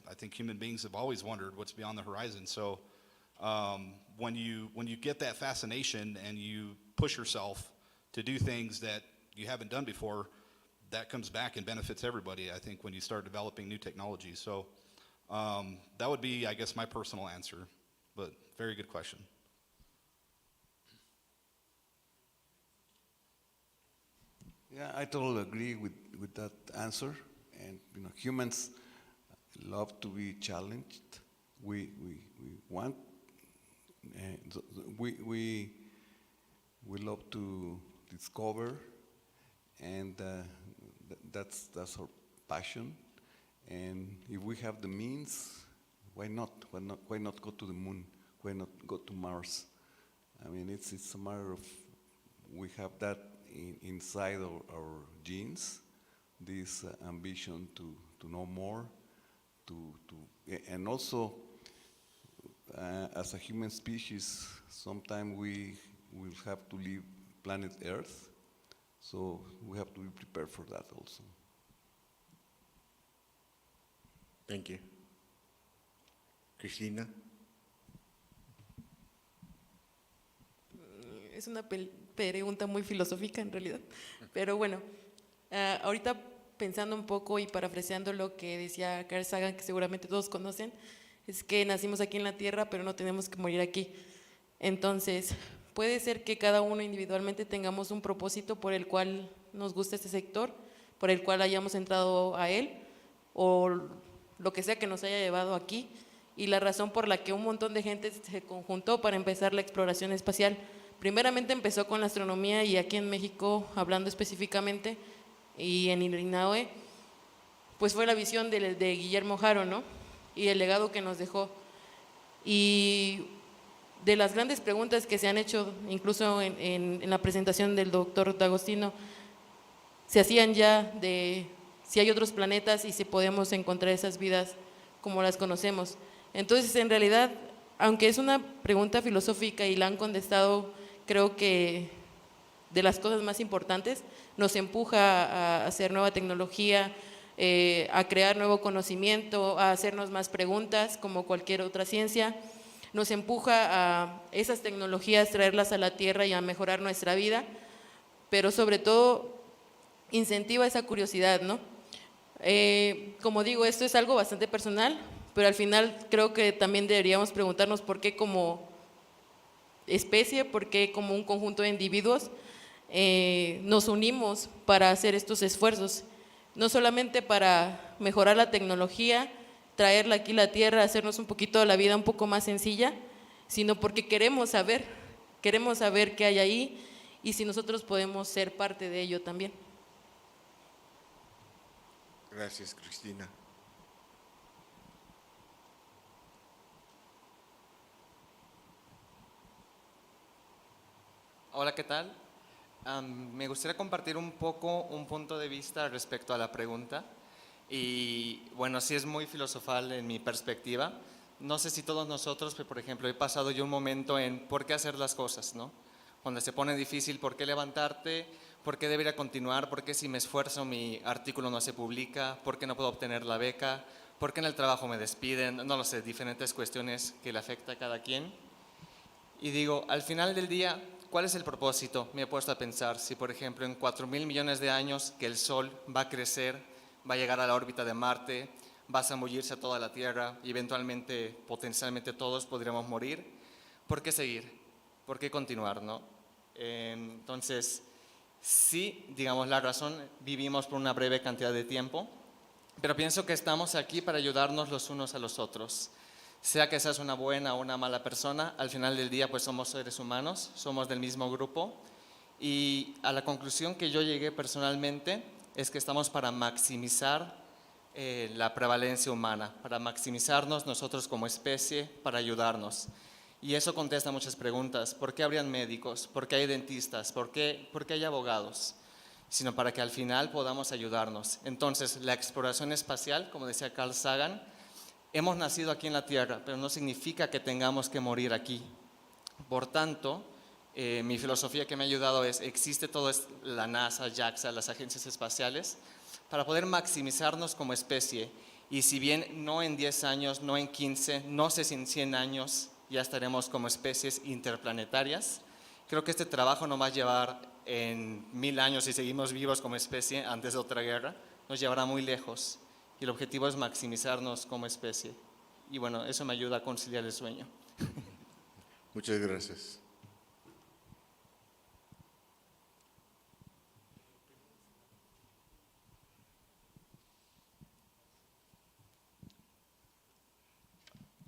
I think human beings have always wondered what's beyond the horizon. So when you get that fascination and you push yourself to do things that you haven't done before, that comes back and benefits everybody, I think, when you start developing new technology. So that would be, I guess, my personal answer, but very good question. Yeah, I totally agree with that answer. And humans love to be challenged. We want, we love to discover, and that's our passion. And if we have the means, why not? Why not go to the moon? Why not go to Mars? I mean, it's a matter of we have that inside our genes, this ambition to know more, and also as a human species, sometime we will have to leave planet Earth, so we have to be prepared for that also. Thank you. Cristina? Es una pregunta muy filosófica en realidad, pero bueno, ahorita pensando un poco y parafraseando lo que decía Carl Sagan, que seguramente todos conocen, es que nacimos aquí en la Tierra, pero no tenemos que morir aquí. Entonces, puede ser que cada uno individualmente tengamos un propósito por el cual nos gusta este sector, por el cual hayamos entrado a él, o lo que sea que nos haya llevado aquí, y la razón por la que un montón de gente se conjuntó para empezar la exploración espacial. Primeramente empezó con la astronomía, y aquí en México, hablando específicamente, y en Illinois, pues fue la visión de Guillermo Haro, ¿no? Y el legado que nos dejó. Y de las grandes preguntas que se han hecho, incluso en la presentación del doctor D'Agostino, se hacían ya de si hay otros planetas y si podemos encontrar esas vidas como las conocemos. Entonces, en realidad, aunque es una pregunta filosófica y la han contestado, creo que de las cosas más importantes, nos empuja a hacer nueva tecnología, a crear nuevo conocimiento, a hacernos más preguntas como cualquier otra ciencia. Nos empuja a esas tecnologías, traerlas a la Tierra y a mejorar nuestra vida, pero sobre todo incentiva esa curiosidad, ¿no? Como digo, esto es algo bastante personal, pero al final creo que también deberíamos preguntarnos por qué como especie, por qué como un conjunto de individuos nos unimos para hacer estos esfuerzos, no solamente para mejorar la tecnología, traerla aquí a la Tierra, hacernos un poquito la vida un poco más sencilla, sino porque queremos saber queremos saber qué hay ahí y si nosotros podemos ser parte de ello también. Gracias, Cristina. Hola, ¿qué tal? Me gustaría compartir un poco un punto de vista respecto a la pregunta. Y bueno, sí es muy filosofal en mi perspectiva. No sé si todos nosotros, pero por ejemplo, he pasado yo un momento en por qué hacer las cosas, ¿no? Cuando se pone difícil, ¿por qué levantarte? ¿Por qué debería continuar? ¿Por qué si me esfuerzo mi artículo no se publica? ¿Por qué no puedo obtener la beca? ¿Por qué en el trabajo me despiden? No lo sé, diferentes cuestiones que le afecta a cada quien. Y digo, al final del día, ¿cuál es el propósito? Me he puesto a pensar, si por ejemplo en 4.000 millones de años que el Sol va a crecer, va a llegar a la órbita de Marte, va a zambullirse a toda la Tierra y eventualmente, potencialmente todos podríamos morir, ¿por qué seguir? ¿Por qué continuar, no? Entonces, sí, digamos, la razón, vivimos por una breve cantidad de tiempo, pero pienso que estamos aquí para ayudarnos los unos a los otros. Sea que seas una buena o una mala persona, al final del día pues somos seres humanos, somos del mismo grupo y a la conclusión que yo llegué personalmente es que estamos para maximizar la prevalencia humana, para maximizarnos nosotros como especie, para ayudarnos. Y eso contesta muchas preguntas. ¿Por qué habrían médicos? ¿Por qué hay dentistas? ¿Por qué hay abogados? Sino para que al final podamos ayudarnos. Entonces, la exploración espacial, como decía Carl Sagan, hemos nacido aquí en la Tierra, pero no significa que tengamos que morir aquí. Por tanto, mi filosofía que me ha ayudado es, existe todo la NASA, JAXA, las agencias espaciales, para poder maximizarnos como especie. Y si bien no en 10 años, no en 15, no sé si en 100 años ya estaremos como especies interplanetarias, creo que este trabajo nos va a llevar en 1000 años, si seguimos vivos como especie antes de otra guerra, nos llevará muy lejos. Y el objetivo es maximizarnos como especie. Y bueno, eso me ayuda a conciliar el sueño. Muchas gracias.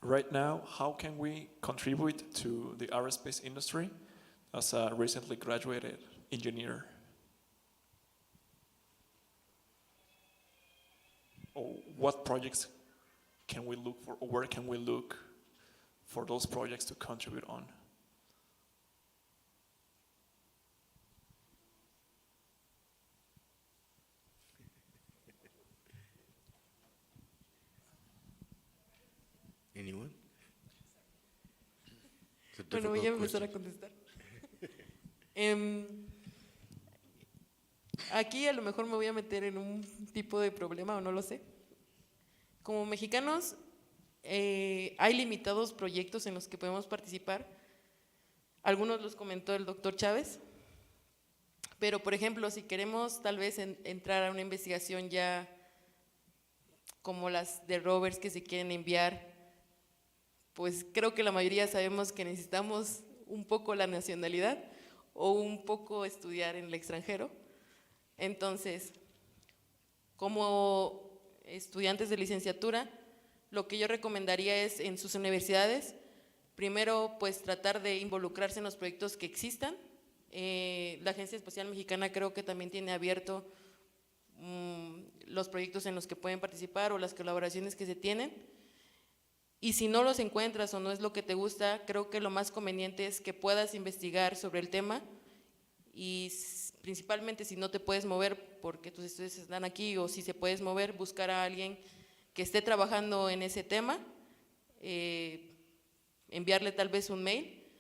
Right now, how can we contribute to the aerospace industry as a recently graduated engineer? Or what projects can we look for, or where can we look for those projects to contribute on? Anyone? It's a Bueno, voy a difficult empezar a question. contestar. Aquí a lo mejor me voy a meter en un tipo de problema o no lo sé. Como mexicanos, hay limitados proyectos en los que podemos participar. Algunos los comentó el doctor Chávez. Pero, por ejemplo, si queremos tal vez entrar a una investigación ya como las de rovers que se quieren enviar, pues creo que la mayoría sabemos que necesitamos un poco la nacionalidad o un poco estudiar en el extranjero. Entonces, como estudiantes de licenciatura, lo que yo recomendaría es en sus universidades, primero pues tratar de involucrarse en los proyectos que existan. La Agencia Espacial Mexicana creo que también tiene abierto los proyectos en los que pueden participar o las colaboraciones que se tienen. Y si no los encuentras o no es lo que te gusta, creo que lo más conveniente es que puedas investigar sobre el tema y principalmente si no te puedes mover porque tus estudios están aquí o si se puedes mover, buscar a alguien que esté trabajando en ese tema, enviarle tal vez un mail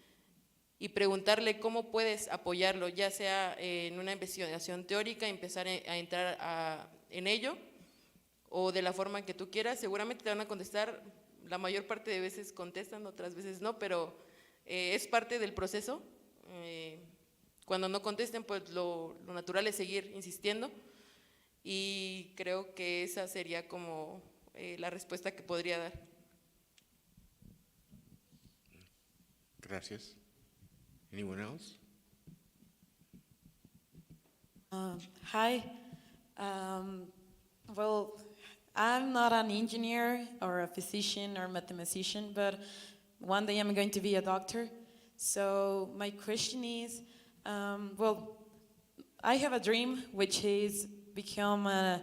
y preguntarle cómo puedes apoyarlo, ya sea en una investigación teórica, empezar a entrar en ello o de la forma que tú quieras. Seguramente te van a contestar, la mayor parte de veces contestan, otras veces no, pero es parte del proceso. Cuando no contesten, pues lo natural es seguir insistiendo y creo que esa sería como la respuesta que podría dar. Gracias. Anyone else? Hi. Well, I'm not an engineer or a physician or mathematician, but one day I'm going to be a doctor. So my question is, well, I have a dream, which is become a,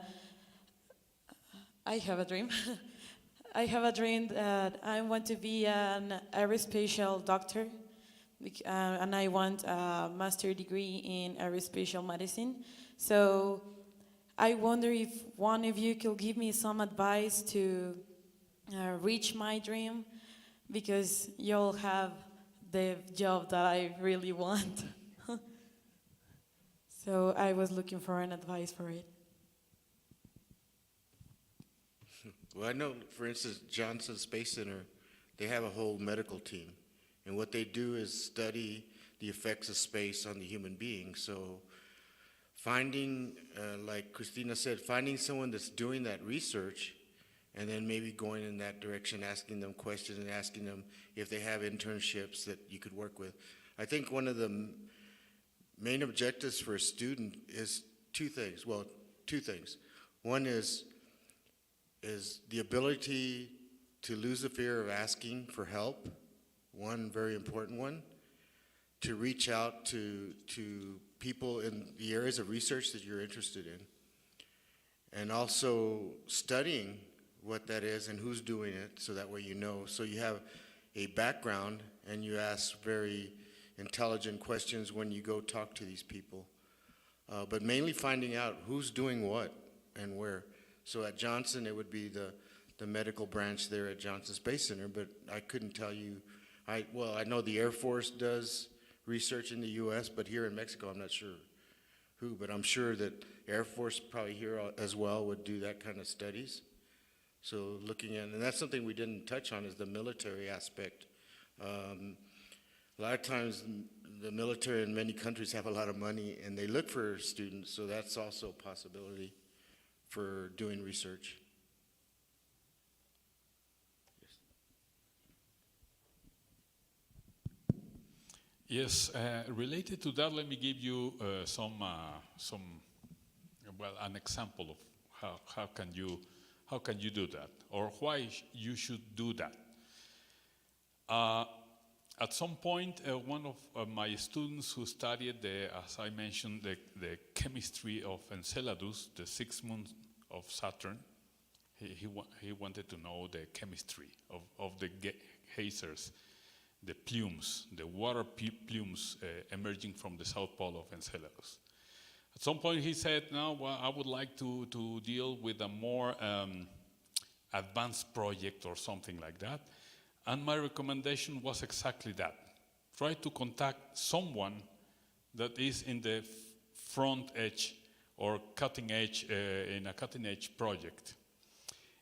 I have a dream. I have a dream that I want to be an aerospatial doctor, and I want a master degree in aerospatial medicine. So I wonder if one of you could give me some advice to reach my dream, because you'll have the job that I really want. So I was looking for an advice for it. Well, I know, for instance, Johnson Space Center, they have a whole medical team. And what they do is study the effects of space on the human being. So finding, like Christina said, finding someone that's doing that research and then maybe going in that direction, asking them questions and asking them if they have internships that you could work with. I think one of the main objectives for a student is two things. Well, two things. One is the ability to lose the fear of asking for help, one very important one, to reach out to people in the areas of research that you're interested in, and also studying what that is and who's doing it, so that way you know. So you have a background and you ask very intelligent questions when you go talk to these people. But mainly finding out who's doing what and where. So at Johnson, it would be the medical branch there at Johnson Space Center, but I couldn't tell you. I know the Air Force does research in the U.S., but here in Mexico, I'm not sure who, but I'm sure that Air Force probably here as well would do that kind of studies. So looking at, and that's something we didn't touch on, is the military aspect. A lot of times the military in many countries have a lot of money and they look for students, so that's also a possibility for doing research. Yes, related to that, let me give you an example of how can you do that, or why you should do that. At some point, one of my students who studied as I mentioned, the chemistry of Enceladus, the 6 moons of Saturn, he wanted to know the chemistry of the geysers, the plumes, the water plumes emerging from the south pole of Enceladus. At some point he said, no, well, I would like to deal with a more advanced project or something like that. And my recommendation was exactly that. Try to contact someone that is in the front edge or cutting edge, in a cutting edge project.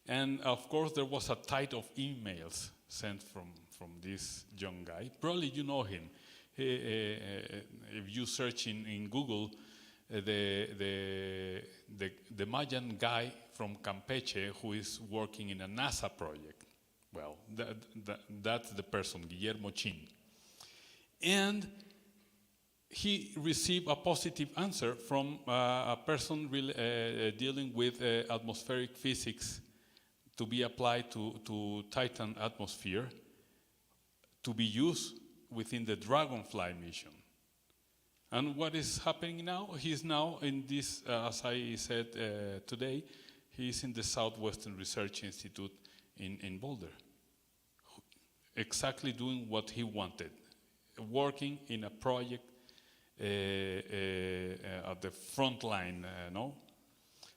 And of course there was a tide of emails sent from this young guy. Probably you know him. If you search in Google, the Mayan guy from Campeche who is working in a NASA project. Well, that's the person, Guillermo Chin. And he received a positive answer from a person dealing with atmospheric physics to be applied to Titan atmosphere to be used within the Dragonfly mission. And what is happening now? He's now in this, as I said today, he's in the Southwestern Research Institute in Boulder, exactly doing what he wanted, working in a project at the front line, no?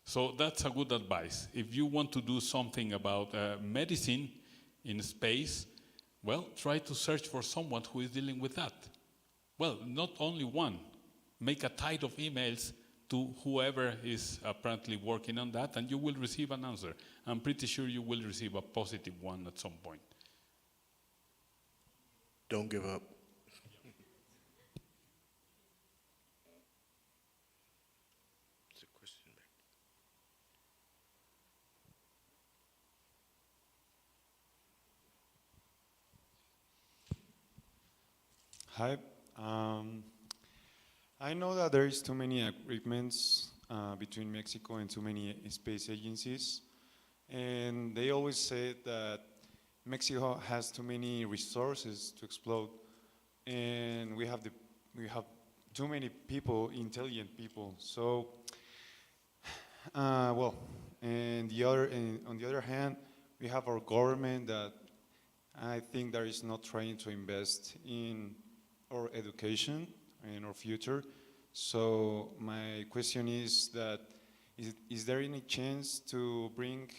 So that's a good advice. If you want to do something about medicine in space, well, try to search for someone who is dealing with that. Well, not only one. Make a tide of emails to whoever is apparently working on that, and you will receive an answer. I'm pretty sure you will receive a positive one at some point. Don't give up. There's a question back. Hi. I know that there is too many agreements between Mexico and too many space agencies, and they always say that Mexico has too many resources to exploit, and we have too many people, intelligent people. So, well, and on the other hand, we have our government that I think that is not trying to invest in our education and our future. So my question is that, is there any chance to bring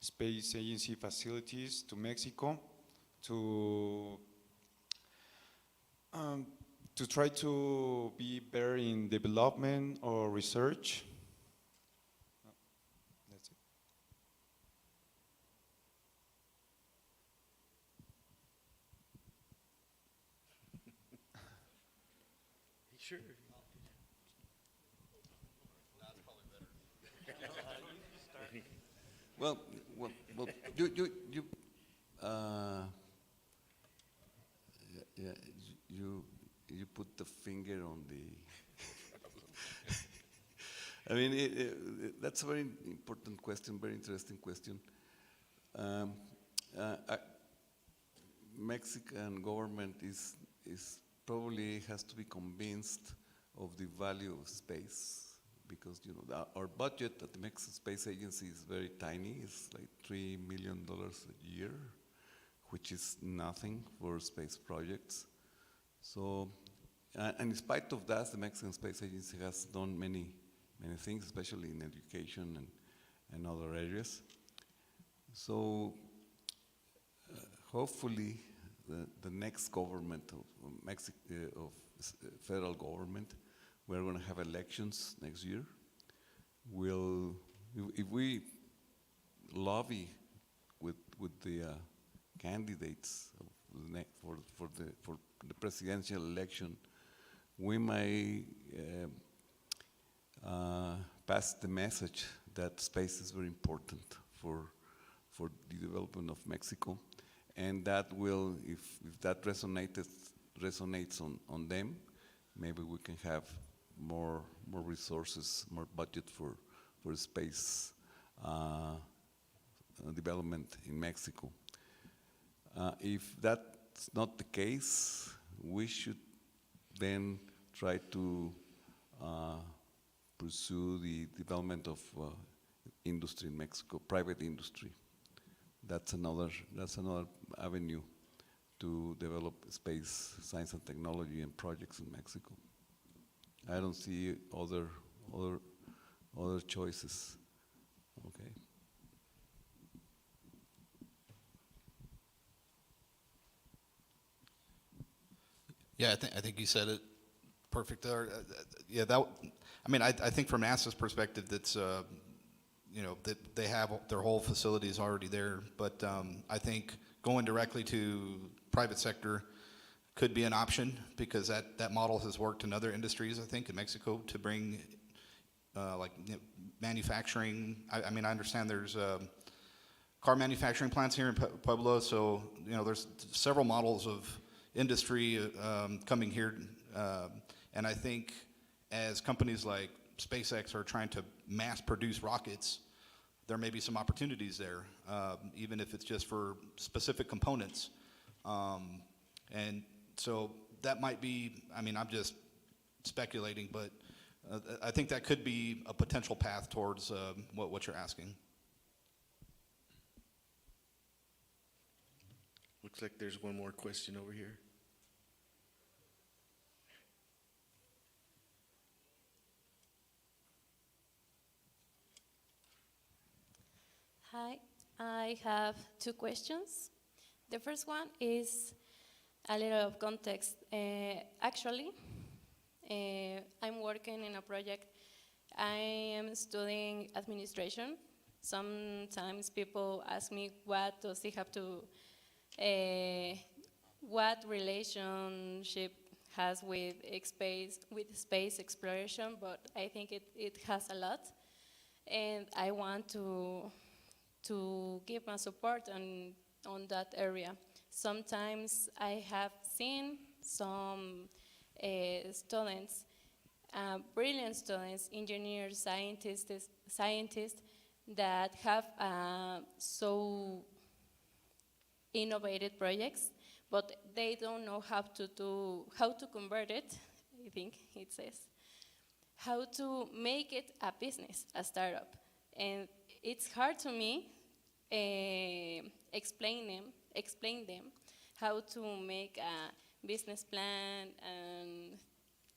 space agency facilities to Mexico to try to be better in development or research? That's it. Sure. Well, yeah, you put the finger on the. I mean, that's a very important question, very interesting question. Mexican government is probably has to be convinced of the value of space, because our budget at the Mexican Space Agency is very tiny. It's like $3 million a year, which is nothing for space projects. So, and in spite of that, the Mexican Space Agency has done many things, especially in education and other areas. So, hopefully, the next government of federal government, we're going to have elections next year. If we lobby with the candidates for the presidential election, we might pass the message that space is very important for the development of Mexico, and that will, if that resonates on them, maybe we can have more resources, more budget for space development in Mexico. If that's not the case, we should then try to pursue the development of industry in Mexico, private industry. That's another avenue to develop space science and technology and projects in Mexico. I don't see other choices. Okay. Yeah, I think you said it perfect there. Yeah, I think from NASA's perspective, that's that they have their whole facilities already there. But I think going directly to private sector could be an option, because that model has worked in other industries, I think, in Mexico, to bring manufacturing. I mean, I understand there's car manufacturing plants here in Pueblo, so there's several models of industry coming here, and I think as companies like SpaceX are trying to mass produce rockets, there may be some opportunities there, even if it's just for specific components. And so that might be, I mean, I'm just speculating, but I think that could be a potential path towards what you're asking. Looks like there's one more question over here. Hi, I have two questions. The first one is a little of context. Actually, I'm working in a project. I am studying administration. Sometimes people ask me, what does it have to, what relationship has with space exploration, but I think it has a lot. And I want to give my support on that area. Sometimes I have seen some students, brilliant students, engineers, scientists that have so innovative projects, but they don't know how to convert it, I think it says, how to make it a business, a startup. And it's hard to me explain them how to make a business plan and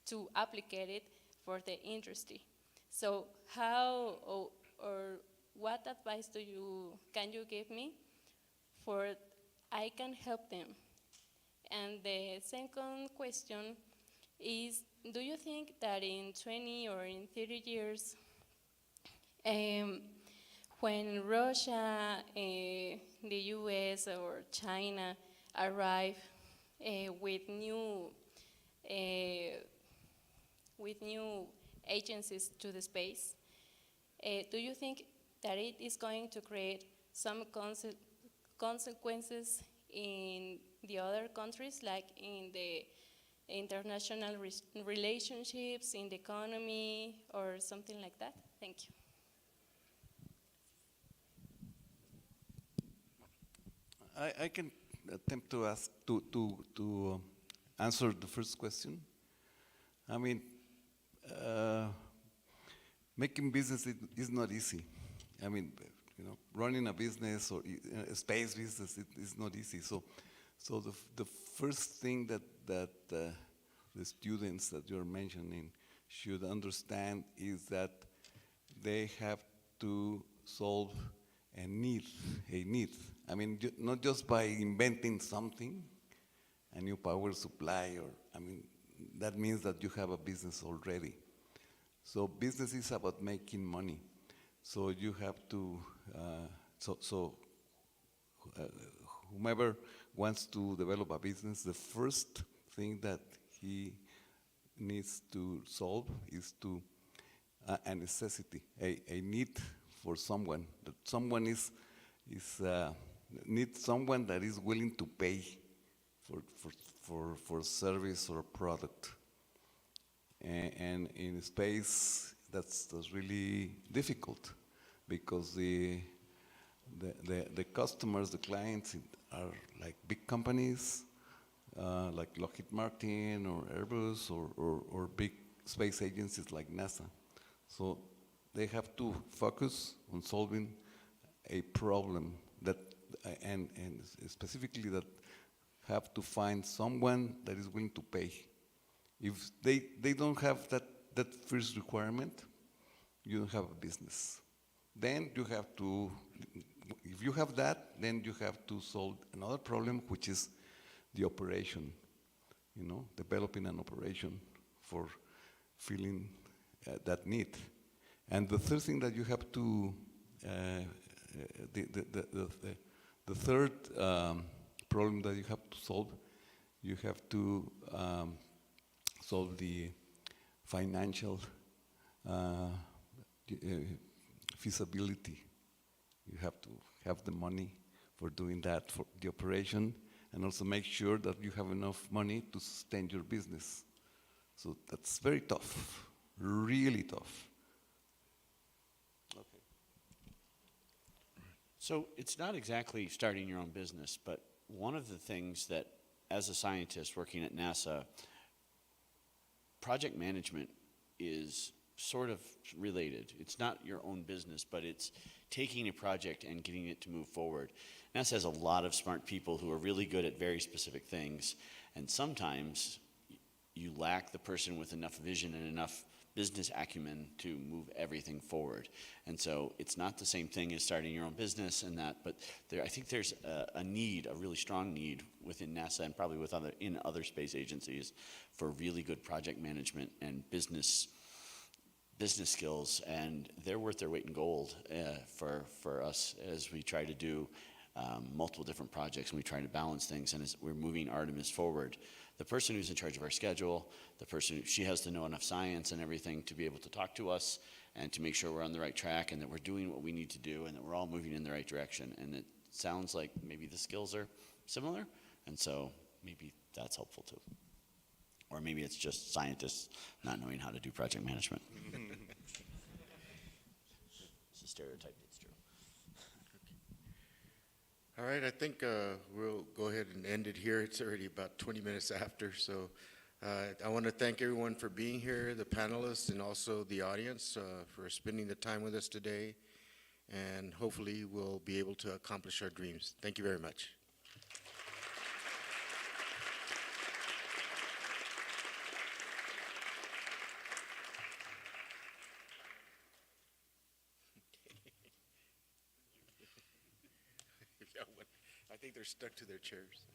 to applicate it for the industry. So how or what advice can you give me for I can help them? And the second question is, do you think that in 20 or in 30 years, when Russia, the US or China arrive with new agencies to the space, do you think that it is going to create some consequences in the other countries, like in the international relationships, in the economy, or something like that? Thank you. I can attempt to answer the first question. I mean, making business is not easy. I mean, running a business or a space business is not easy. So the first thing that the students that you're mentioning should understand is that they have to solve a need. I mean, not just by inventing something, a new power supply, that means that you have a business already. So business is about making money. So you have to, whomever wants to develop a business, the first thing that he needs to solve is a necessity, a need for someone. That someone needs someone that is willing to pay for service or product. And in space, that's really difficult because the customers, the clients are like big companies, like Lockheed Martin or Airbus or big space agencies like NASA. So they have to focus on solving a problem and specifically that have to find someone that is willing to pay. If they don't have that first requirement, you don't have a business. Then you have to, if you have that, then you have to solve another problem, which is the operation, developing an operation for filling that need. And the third thing that you have to, the third problem that you have to solve, you have to solve the financial feasibility. You have to have the money for doing that, for the operation, and also make sure that you have enough money to sustain your business. So that's very tough, really tough. Okay. So it's not exactly starting your own business, but one of the things that, as a scientist working at NASA, project management is sort of related. It's not your own business, but it's taking a project and getting it to move forward. NASA has a lot of smart people who are really good at very specific things, and sometimes you lack the person with enough vision and enough business acumen to move everything forward. And so it's not the same thing as starting your own business and that, but I think there's a need, a really strong need within NASA and probably in other space agencies for really good project management and business skills, and they're worth their weight in gold for us as we try to do multiple different projects and we try to balance things, and as we're moving Artemis forward. The person who's in charge of our schedule, she has to know enough science and everything to be able to talk to us and to make sure we're on the right track and that we're doing what we need to do and that we're all moving in the right direction. And it sounds like maybe the skills are similar, and so maybe that's helpful too. Or maybe it's just scientists not knowing how to do project management. It's a stereotype, it's true. All right, I think we'll go ahead and end it here. It's already about 20 minutes after, so I want to thank everyone for being here, the panelists, and also the audience for spending the time with us today, and hopefully we'll be able to accomplish our dreams. Thank you very much. I think they're stuck to their chairs.